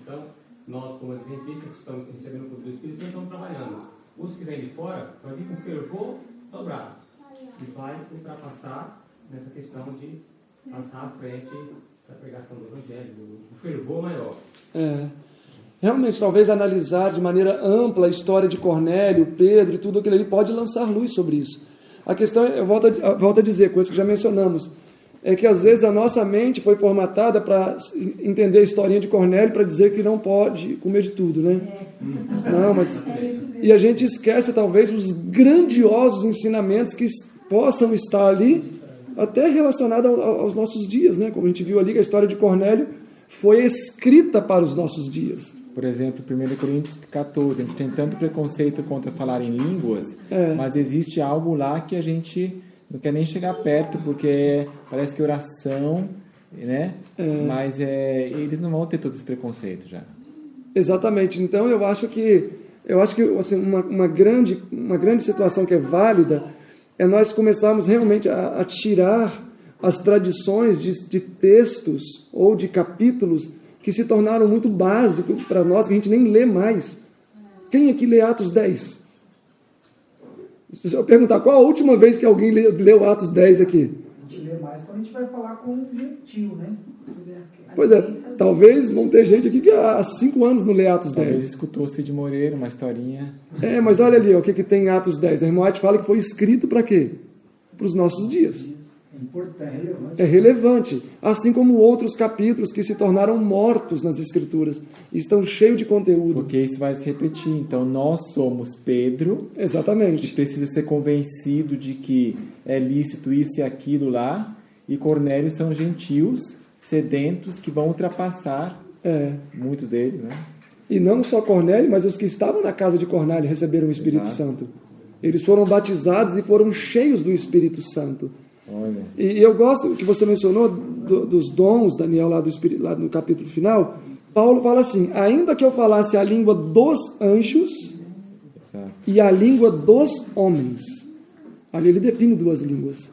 Então, nós, como adventistas, estamos recebendo o poder do Espírito Santo, estamos trabalhando. Os que vêm de fora vão vir com fervor dobrado. E vai ultrapassar nessa questão de passar à frente da pregação do Evangelho, do fervor maior. Realmente, talvez analisar de maneira ampla a história de Cornélio, Pedro e tudo aquilo ali pode lançar luz sobre isso. A questão, eu volto a dizer, coisa que já mencionamos, é que às vezes a nossa mente foi formatada para entender a historinha de Cornélio para dizer que não pode comer de tudo, né? Não, mas... E a gente esquece talvez os grandiosos ensinamentos que possam estar ali, até relacionados aos nossos dias, né? Como a gente viu ali, que a história de Cornélio foi escrita para os nossos dias. Por exemplo, 1 Coríntios 14, a gente tem tanto preconceito contra falar em línguas, mas existe algo lá que a gente não quer nem chegar perto, porque parece que oração, né? Mas eles não vão ter todo esse preconceito já. Exatamente. Então eu acho que assim, uma grande situação que é válida é nós começarmos realmente a tirar as tradições de textos ou de capítulos que se tornaram muito básicos para nós, que a gente nem lê mais. Quem aqui lê Atos 10? Se eu perguntar qual a última vez que alguém leu Atos 10 aqui? A gente lê mais quando a gente vai falar com um gentil, né? Pois é, talvez vão ter gente aqui que há 5 anos não lê Atos 10. Talvez escutou Cid Moreira, uma historinha. Mas olha ali, o que tem em Atos 10. A irmã White fala que foi escrito para quê? Para os nossos dias. É relevante. Assim como outros capítulos que se tornaram mortos nas Escrituras. Estão cheios de conteúdo. Porque isso vai se repetir. Então, nós somos Pedro. Exatamente. Que precisa ser convencido de que é lícito isso e aquilo lá. E Cornélio são gentios, sedentos, que vão ultrapassar muitos deles, né? E não só Cornélio, mas os que estavam na casa de Cornélio receberam o Espírito Santo. Eles foram batizados e foram cheios do Espírito Santo. Olha. E eu gosto que você mencionou dos dons, Daniel, lá no capítulo final. Paulo fala assim: ainda que eu falasse a língua dos anjos e a língua dos homens. Ali ele define 2 línguas.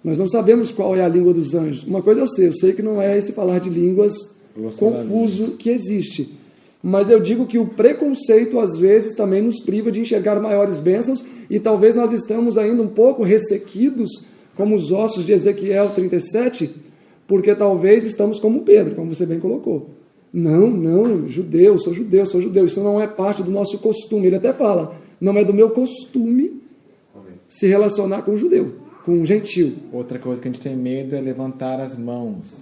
Nós não sabemos qual é a língua dos anjos. Uma coisa eu sei que não é esse falar de línguas confuso que existe. Mas eu digo que o preconceito, às vezes, também nos priva de enxergar maiores bênçãos, e talvez nós estamos ainda um pouco ressequidos, como os ossos de Ezequiel 37, porque talvez estamos como Pedro, como você bem colocou. Não, judeu, sou judeu. Isso não é parte do nosso costume. Ele até fala, não é do meu costume se relacionar com o judeu, com o gentil. Outra coisa que a gente tem medo é levantar as mãos.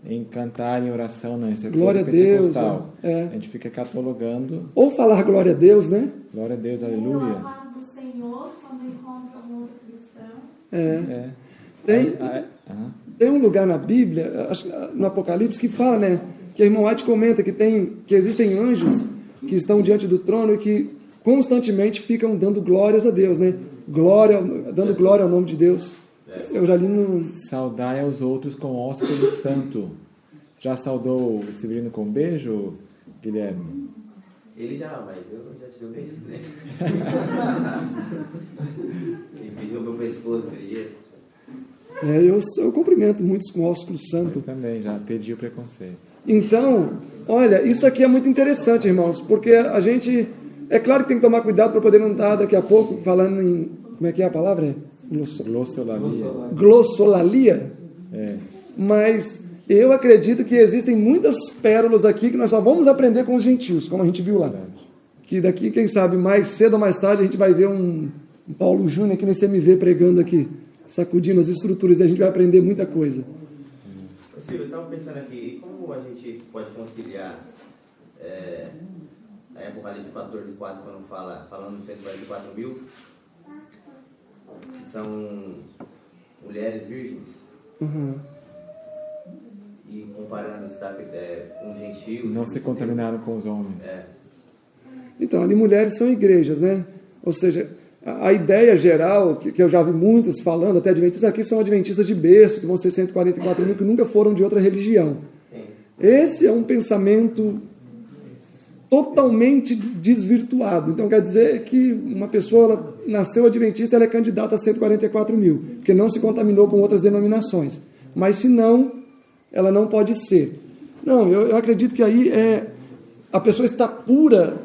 Em cantar em oração, não. Isso é glória a Deus. A gente fica catalogando. Ou falar glória a Deus, né? Glória a Deus, aleluia. E a paz do Senhor, quando encontra um outro cristão. Tem um lugar na Bíblia, acho, no Apocalipse, que fala, né? Que a irmã White comenta que existem anjos que estão diante do trono e que constantemente ficam dando glórias a Deus, né? Dando glória ao nome de Deus. Eu já li no... Saudai aos outros com ósculo santo. Já saudou o Severino com um beijo, Guilherme? Ele já, mas eu já te dei um beijo, né? Ele pediu meu pescoço e isso. Eu cumprimento muitos com ósculo santo. Eu também, já pedi o preconceito. Então, olha, isso aqui é muito interessante, irmãos, porque a gente... É claro que tem que tomar cuidado para poder não estar daqui a pouco falando em... Como é que é a palavra? Glossolalia. Mas eu acredito que existem muitas pérolas aqui que nós só vamos aprender com os gentios, como a gente viu lá. Que daqui, quem sabe, mais cedo ou mais tarde, a gente vai ver um Paulo Júnior aqui nesse MV pregando aqui, sacudindo as estruturas, e a gente vai aprender muita coisa. Silvio, eu estava pensando aqui, como a gente pode conciliar a Apocalipse 14:4, quando falando dos 144 mil, que são mulheres virgens, e comparando com gentios. Não se contaminaram com os homens. Então, ali mulheres são igrejas, né? Ou seja, a ideia geral, que eu já vi muitos falando, até adventistas aqui são adventistas de berço, que vão ser 144 mil, que nunca foram de outra religião. Esse é um pensamento totalmente desvirtuado. Então, quer dizer que uma pessoa nasceu adventista, ela é candidata a 144 mil, porque não se contaminou com outras denominações. Mas, se não, ela não pode ser. Não, eu acredito que aí a pessoa está pura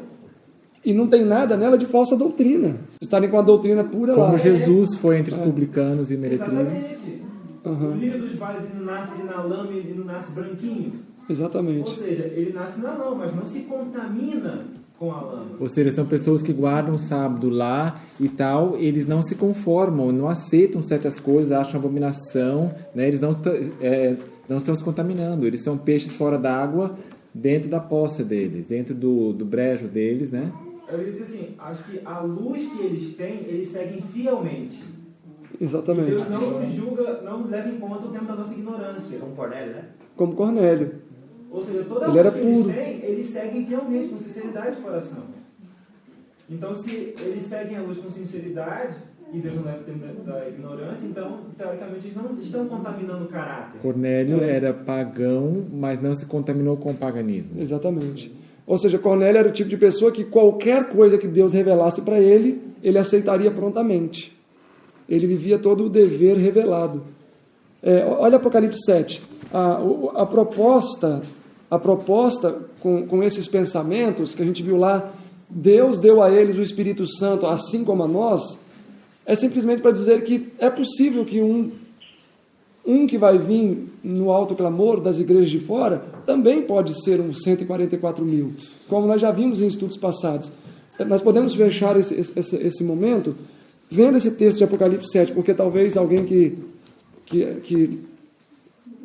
e não tem nada nela de falsa doutrina. Estarem com a doutrina pura como lá. Como Jesus foi entre os publicanos e meretrizes. Exatamente. O lírio dos vales, ele não nasce na lama, ele não nasce branquinho. Exatamente. Ou seja, ele nasce na lama, mas não se contamina com a lama. Ou seja, são pessoas que guardam o sábado lá e tal, eles não se conformam, não aceitam certas coisas, acham abominação, né? Eles não estão se contaminando, eles são peixes fora d'água, dentro da poça deles, dentro do brejo deles, né? Eu ia dizer assim, acho que a luz que eles têm, eles seguem fielmente. Exatamente. Deus não nos julga, não leva em conta o tempo da nossa ignorância. Como Cornélio, né? Como Cornélio. Ou seja, toda a Ele luz que puro. eles têm, eles seguem fielmente, com sinceridade de coração. Então, se eles seguem a luz com sinceridade, e Deus não leva o tempo da ignorância, então, teoricamente, eles não estão contaminando o caráter. Cornélio era pagão, mas não se contaminou com o paganismo. Exatamente. Ou seja, Cornélio era o tipo de pessoa que qualquer coisa que Deus revelasse para ele, ele aceitaria prontamente. Ele vivia todo o dever revelado. Olha Apocalipse 7. A proposta com esses pensamentos que a gente viu lá, Deus deu a eles o Espírito Santo, assim como a nós, é simplesmente para dizer que é possível que um que vai vir no alto clamor das igrejas de fora, também pode ser uns 144 mil, como nós já vimos em estudos passados. Nós podemos fechar esse momento vendo esse texto de Apocalipse 7, porque talvez alguém que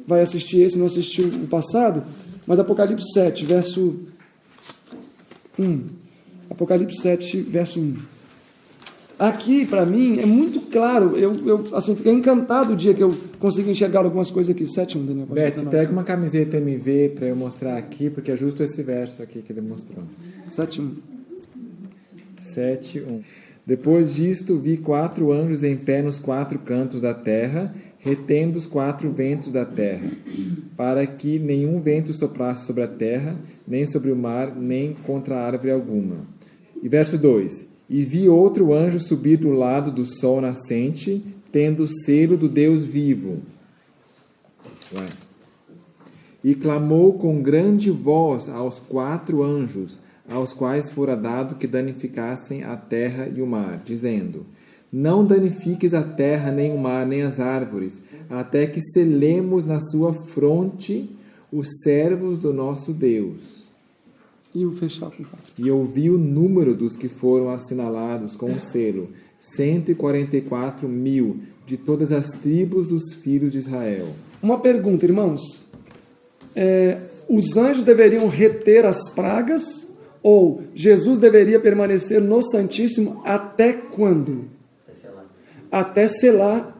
vai assistir esse não assistiu o passado, mas Apocalipse 7, verso 1. Apocalipse 7, verso 1. Aqui, para mim, é muito claro. Eu assim, fiquei encantado o dia que eu consegui enxergar algumas coisas aqui. 7, 1, Daniel. Beth, pega uma camiseta MV para eu mostrar aqui, porque é justo esse verso aqui que ele mostrou. 7, 1. 7, 1. Depois disto, vi 4 anjos em pé nos 4 cantos da terra, retendo os 4 ventos da terra, para que nenhum vento soprasse sobre a terra, nem sobre o mar, nem contra árvore alguma. E verso 2. E vi outro anjo subir do lado do sol nascente, tendo o selo do Deus vivo. E clamou com grande voz aos 4 anjos, aos quais fora dado que danificassem a terra e o mar, dizendo: Não danifiques a terra, nem o mar, nem as árvores, até que selemos na sua fronte os servos do nosso Deus. E o fechar com 4. E ouvi o número dos que foram assinalados com o selo: 144.000 de todas as tribos dos filhos de Israel. Uma pergunta, irmãos. Os anjos deveriam reter as pragas ou Jesus deveria permanecer no Santíssimo até quando? Até selar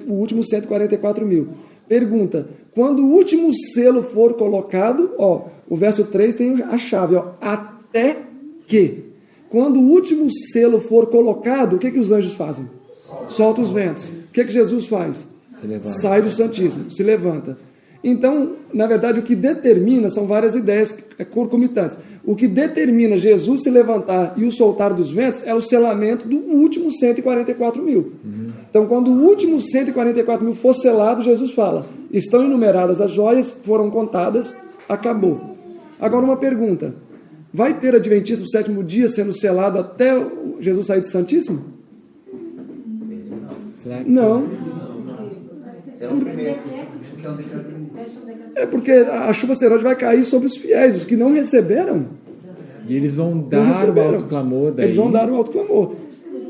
o último 144.000. Pergunta, quando o último selo for colocado, o verso 3 tem a chave, até que. Quando o último selo for colocado, o que os anjos fazem? Solta os ventos. O que Jesus faz? Sai do Santíssimo, se levanta. Então, na verdade, o que determina, são várias ideias concomitantes. O que determina Jesus se levantar e o soltar dos ventos é o selamento do último 144.000. Então, quando o último 144.000 for selado, Jesus fala: estão enumeradas as joias, foram contadas, acabou. Agora uma pergunta: vai ter adventista no 7º dia sendo selado até Jesus sair do Santíssimo? Não. É porque a chuva serôdia vai cair sobre os fiéis, os que não receberam. E eles vão dar o alto clamor daí. Eles vão dar o alto clamor.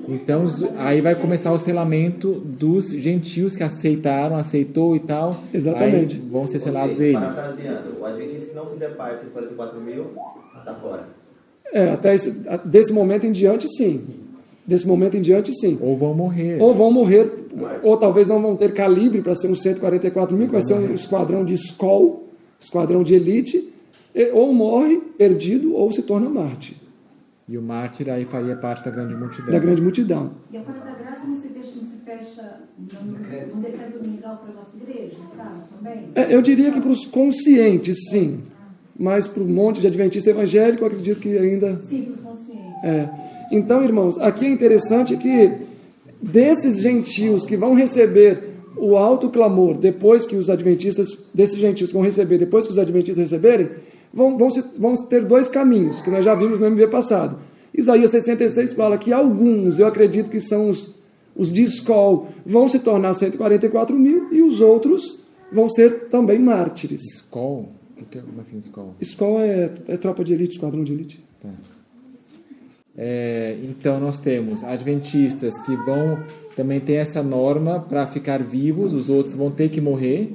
Então, aí vai começar o selamento dos gentios que aceitou e tal. Exatamente. Aí vão ser selados eles. Parafraseando, o adventista que não fizer parte de 44.000, está fora. Desse momento em diante, sim. Desse momento em diante, sim. Ou vão morrer. Ou talvez não vão ter calibre para ser um 144.000, que vai ser um esquadrão de Skol, esquadrão de elite, ou morre perdido ou se torna mártir. E o mártir aí faria parte da grande multidão. Da grande multidão. E a porta da graça não se fecha no decreto dominical para a nossa igreja, no caso, também? Eu diria que para os conscientes, sim. Mas para um monte de adventista evangélico, eu acredito que ainda... Sim, para os conscientes. Então, irmãos, aqui é interessante que desses gentios que vão receber o alto clamor depois que os adventistas, desses gentios que vão receber depois que os adventistas receberem, vão ter 2 caminhos, que nós já vimos no MV passado. Isaías 66 fala que alguns, eu acredito que são os de Skol, vão se tornar 144.000 e os outros vão ser também mártires. Skol? Como assim Skol? Skol é tropa de elite, esquadrão de elite. Tá. Então nós temos adventistas que vão também ter essa norma para ficar vivos, os outros vão ter que morrer,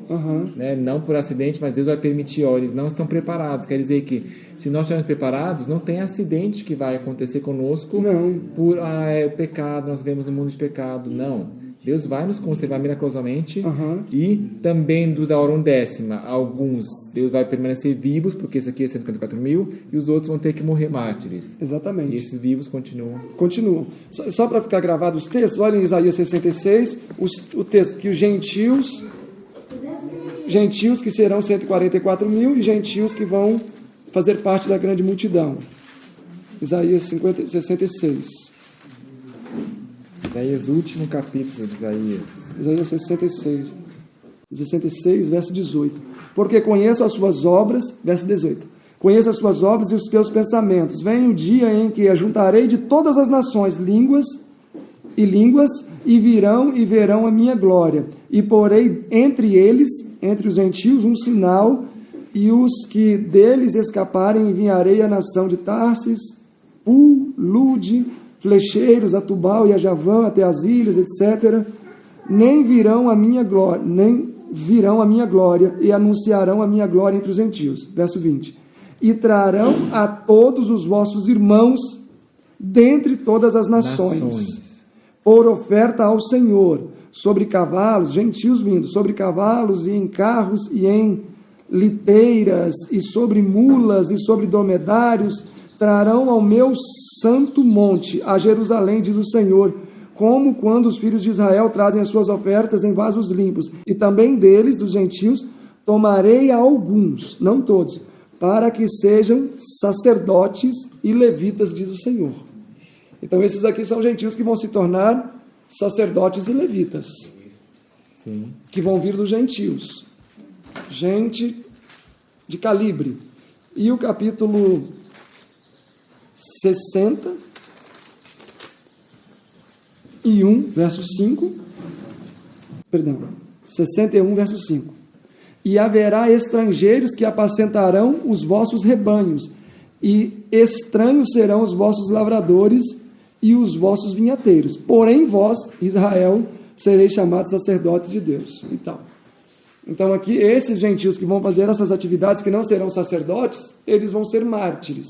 né? Não por acidente, mas Deus vai permitir. Eles não estão preparados, quer dizer que se nós estivermos preparados, não tem acidente que vai acontecer conosco por o pecado, nós vivemos no mundo de pecado, não. Deus vai nos conservar milagrosamente. E também dos da hora 1/10, alguns Deus vai permanecer vivos, porque esse aqui é 144.000, e os outros vão ter que morrer mártires. Exatamente. E esses vivos continuam. Só para ficar gravado os textos, olhem em Isaías 66, o texto que os gentios que serão 144.000 e gentios que vão fazer parte da grande multidão. Isaías 66. Isaías, último capítulo de Isaías. Isaías 66, verso 18. Porque conheço as suas obras, verso 18. Conheço as suas obras e os teus pensamentos. Vem o dia em que ajuntarei de todas as nações línguas, e virão e verão a minha glória. E porei entre eles, entre os gentios, um sinal, e os que deles escaparem enviarei a nação de Tarsis, Pul, Lude, flecheiros, a Tubal e a Javã, até as ilhas, etc. Nem virão a minha glória, e anunciarão a minha glória entre os gentios. Verso 20. E trarão a todos os vossos irmãos dentre todas as nações, por oferta ao Senhor, sobre cavalos, gentios vindo, sobre cavalos e em carros e em liteiras, e sobre mulas e sobre dromedários, trarão ao meu santo monte, a Jerusalém, diz o Senhor, como quando os filhos de Israel trazem as suas ofertas em vasos limpos. E também deles, dos gentios, tomarei a alguns, não todos, para que sejam sacerdotes e levitas, diz o Senhor. Então esses aqui são gentios que vão se tornar sacerdotes e levitas. Sim. Que vão vir dos gentios. Gente de calibre. E o capítulo 61, verso 5. Perdão, 61, verso 5. E haverá estrangeiros que apacentarão os vossos rebanhos, e estranhos serão os vossos lavradores e os vossos vinhateiros. Porém, vós, Israel, sereis chamados sacerdotes de Deus. Então aqui, esses gentios que vão fazer essas atividades, que não serão sacerdotes, eles vão ser mártires.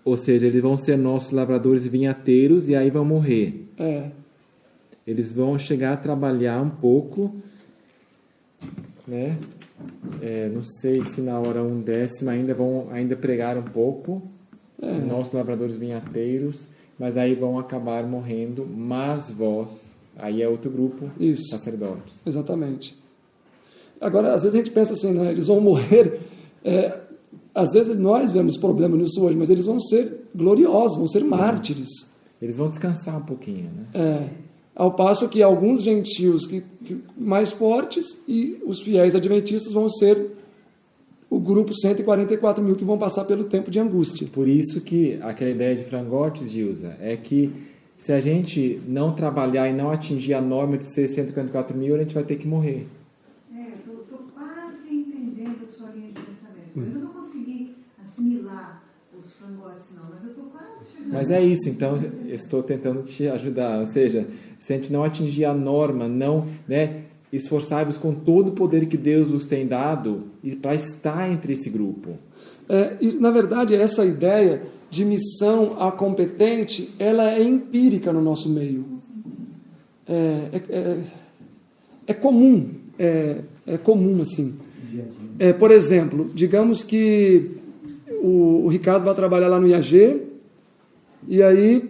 Ou seja, eles vão ser nossos lavradores e vinhateiros, e aí vão morrer. Eles vão chegar a trabalhar um pouco, né? Não sei se na hora 1/10 ainda pregar um pouco, nossos lavradores vinhateiros, mas aí vão acabar morrendo, mas vós, aí é outro grupo, sacerdotes. Exatamente. Agora, às vezes a gente pensa assim, né? Eles vão morrer, às vezes nós vemos problema nisso hoje, mas eles vão ser gloriosos, vão ser mártires. Eles vão descansar um pouquinho, né? Ao passo que alguns gentios mais fortes e os fiéis adventistas vão ser o grupo 144 mil que vão passar pelo tempo de angústia. Por isso que aquela ideia de frangotes, Gilza, é que se a gente não trabalhar e não atingir a norma de ser 144 mil, a gente vai ter que morrer. Estou quase entendendo a sua linha de pensamento. Eu ainda não consegui assimilar os frangotes, não, mas eu estou quase chegando. Mas é isso, então eu estou tentando te ajudar. Ou seja, se a gente não atingir a norma, não, né, esforçai-vos com todo o poder que Deus vos tem dado e para estar entre esse grupo. E, na verdade, essa ideia de missão a competente, ela é empírica no nosso meio. É comum, é comum assim. Por exemplo, digamos que o Ricardo vai trabalhar lá no IAG, e aí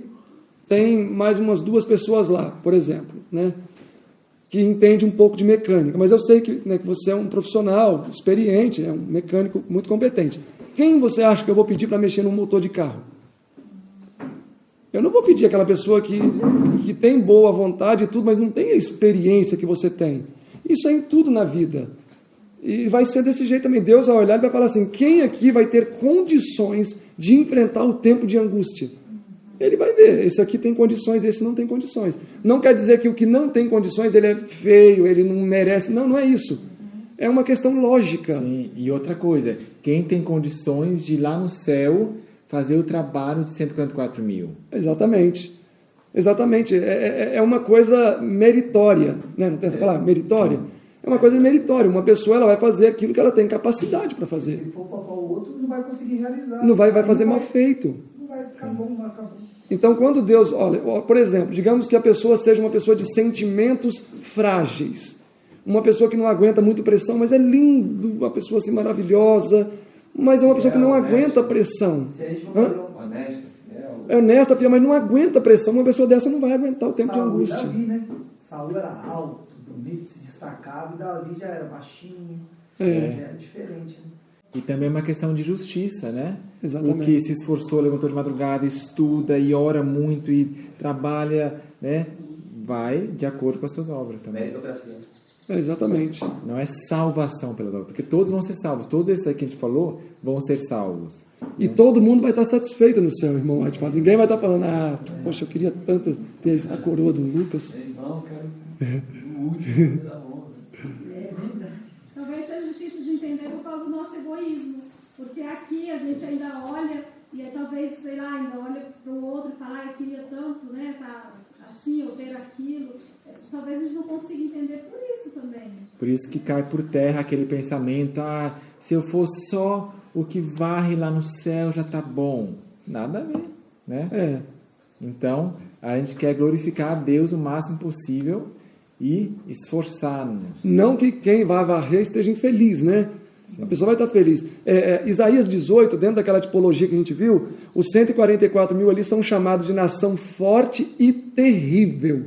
tem mais umas 2 pessoas lá, por exemplo, né, que entende um pouco de mecânica, mas eu sei que, né, que você é um profissional experiente, um mecânico muito competente. Quem você acha que eu vou pedir para mexer no motor de carro? Eu não vou pedir aquela pessoa que tem boa vontade e tudo, mas não tem a experiência que você tem. Isso é em tudo na vida. E vai ser desse jeito também. Deus vai olhar e vai falar assim, quem aqui vai ter condições de enfrentar o tempo de angústia? Ele vai ver, esse aqui tem condições, esse não tem condições. Não quer dizer que o que não tem condições, ele é feio, ele não merece. Não, não é isso. É uma questão lógica. Sim, e outra coisa, quem tem condições de ir lá no céu fazer o trabalho de 144 mil? Exatamente. Exatamente. É uma coisa meritória. Né? Não tem essa palavra? Meritória? É uma coisa meritória. Uma pessoa ela vai fazer aquilo que ela tem capacidade para fazer. Se for papar o outro, não vai conseguir realizar. Não vai fazer mal feito. Não vai ficar bom, não vai ficar bom. Então, quando Deus... Olha, por exemplo, digamos que a pessoa seja uma pessoa de sentimentos frágeis. Uma pessoa que não aguenta muito pressão, mas é lindo, uma pessoa assim maravilhosa, mas é uma pessoa que não aguenta pressão. Se a gente for fazer Honesta, é honesta, mas não aguenta pressão. Uma pessoa dessa não vai aguentar o tempo de angústia. Davi, né? Saul era alto, bonito, se destacava, e Davi já era baixinho. Era diferente, né? E também é uma questão de justiça, né? Exatamente. O que se esforçou, levantou de madrugada, estuda e ora muito e trabalha, né? Vai de acordo com as suas obras também. meritocracia. Exatamente. Não é salvação pelas obras, porque todos vão ser salvos. Todos esses aqui que a gente falou vão ser salvos. E todo mundo vai estar satisfeito no céu, irmão. Ninguém vai estar falando, poxa, eu queria tanto ter a coroa do Lucas. Irmão, quero o último da honra. Talvez seja difícil de entender por causa do nosso egoísmo. Porque aqui a gente ainda olha, e talvez, sei lá, ainda olha para o outro e fala, eu queria tanto, né, tá assim, ou ter aquilo. Talvez a gente não consiga entender por isso também. Por isso que cai por terra aquele pensamento, se eu for só o que varre lá no céu já tá bom. Nada a ver, né? Então, a gente quer glorificar a Deus o máximo possível e esforçar-nos. Não que quem vai varrer esteja infeliz, né? A pessoa vai estar feliz. Isaías 18, dentro daquela tipologia que a gente viu, os 144 mil ali são chamados de nação forte e terrível.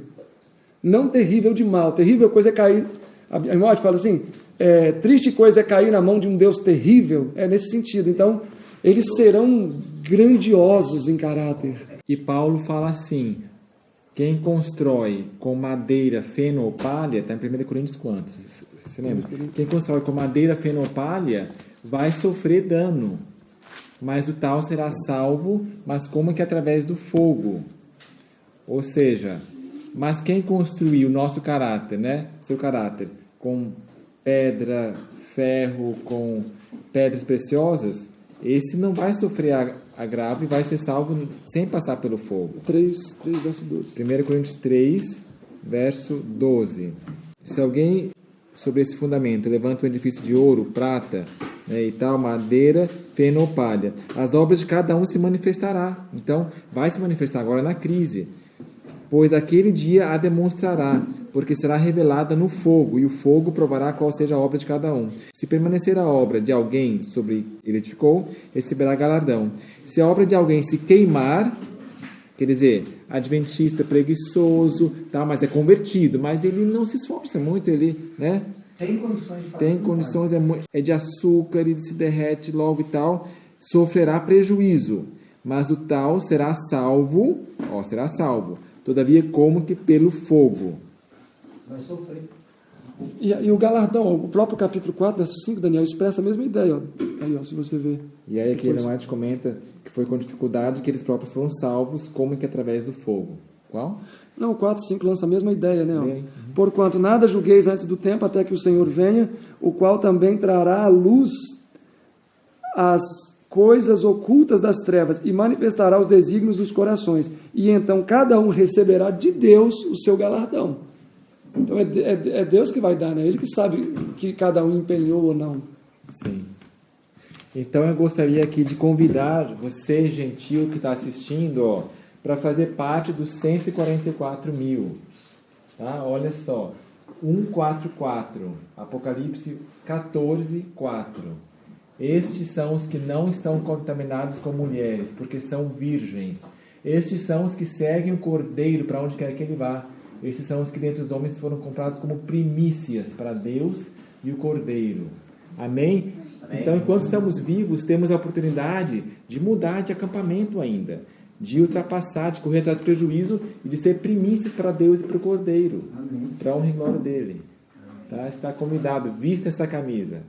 Não terrível de mal. Terrível coisa é cair... A irmã fala assim, triste coisa é cair na mão de um Deus terrível. É nesse sentido. Então, eles serão grandiosos em caráter. E Paulo fala assim, quem constrói com madeira, feno ou palha, está em 1 Coríntios quantos? Você lembra? Quem constrói com madeira fenopalha vai sofrer dano, mas o tal será salvo, mas como que através do fogo. Ou seja, mas quem construiu o nosso caráter, né? Seu caráter, com pedra, ferro, com pedras preciosas, esse não vai sofrer agravo e vai ser salvo sem passar pelo fogo. 3 verso 12. 1 Coríntios 3, verso 12. Se alguém, sobre esse fundamento, levanta um edifício de ouro, prata, né, e tal, madeira, feno ou palha, as obras de cada um se manifestará. Então, vai se manifestar agora na crise. Pois aquele dia a demonstrará, porque será revelada no fogo, e o fogo provará qual seja a obra de cada um. Se permanecer a obra de alguém sobre ele edificou, receberá galardão. Se a obra de alguém se queimar, quer dizer, adventista preguiçoso, tá, mas é convertido, mas ele não se esforça muito, ele, né? Tem condições de fazer. Tem condições, é de açúcar, ele se derrete logo e tal, sofrerá prejuízo, mas o tal será salvo, será salvo, todavia como que pelo fogo. Vai sofrer. E o galardão, o próprio capítulo 4, verso 5, Daniel, expressa a mesma ideia. Ó. Aí, ó, se você ver. E aí aqui Ellen White comenta que foi com dificuldade que eles próprios foram salvos, como que através do fogo. Qual? Não, o 4, 5 lança a mesma ideia, né? Ó. Porquanto nada julgueis antes do tempo, até que o Senhor venha, o qual também trará à luz as coisas ocultas das trevas e manifestará os desígnios dos corações. E então cada um receberá de Deus o seu galardão. Então é Deus que vai dar, né? Ele que sabe que cada um empenhou ou não. Sim. Então eu gostaria aqui de convidar você, gentil, que está assistindo, para fazer parte dos 144 mil. Tá? Olha só. 144. Apocalipse 14, 4. Estes são os que não estão contaminados com mulheres, porque são virgens. Estes são os que seguem o Cordeiro para onde quer que ele vá. Esses são os que dentre os homens foram comprados como primícias para Deus e o Cordeiro. Amém? Amém? Então, enquanto estamos vivos, temos a oportunidade de mudar de acampamento ainda, de ultrapassar, de correr atrás do prejuízo e de ser primícias para Deus e para o Cordeiro, para a honra e glória dele. Tá? Está convidado, vista esta camisa.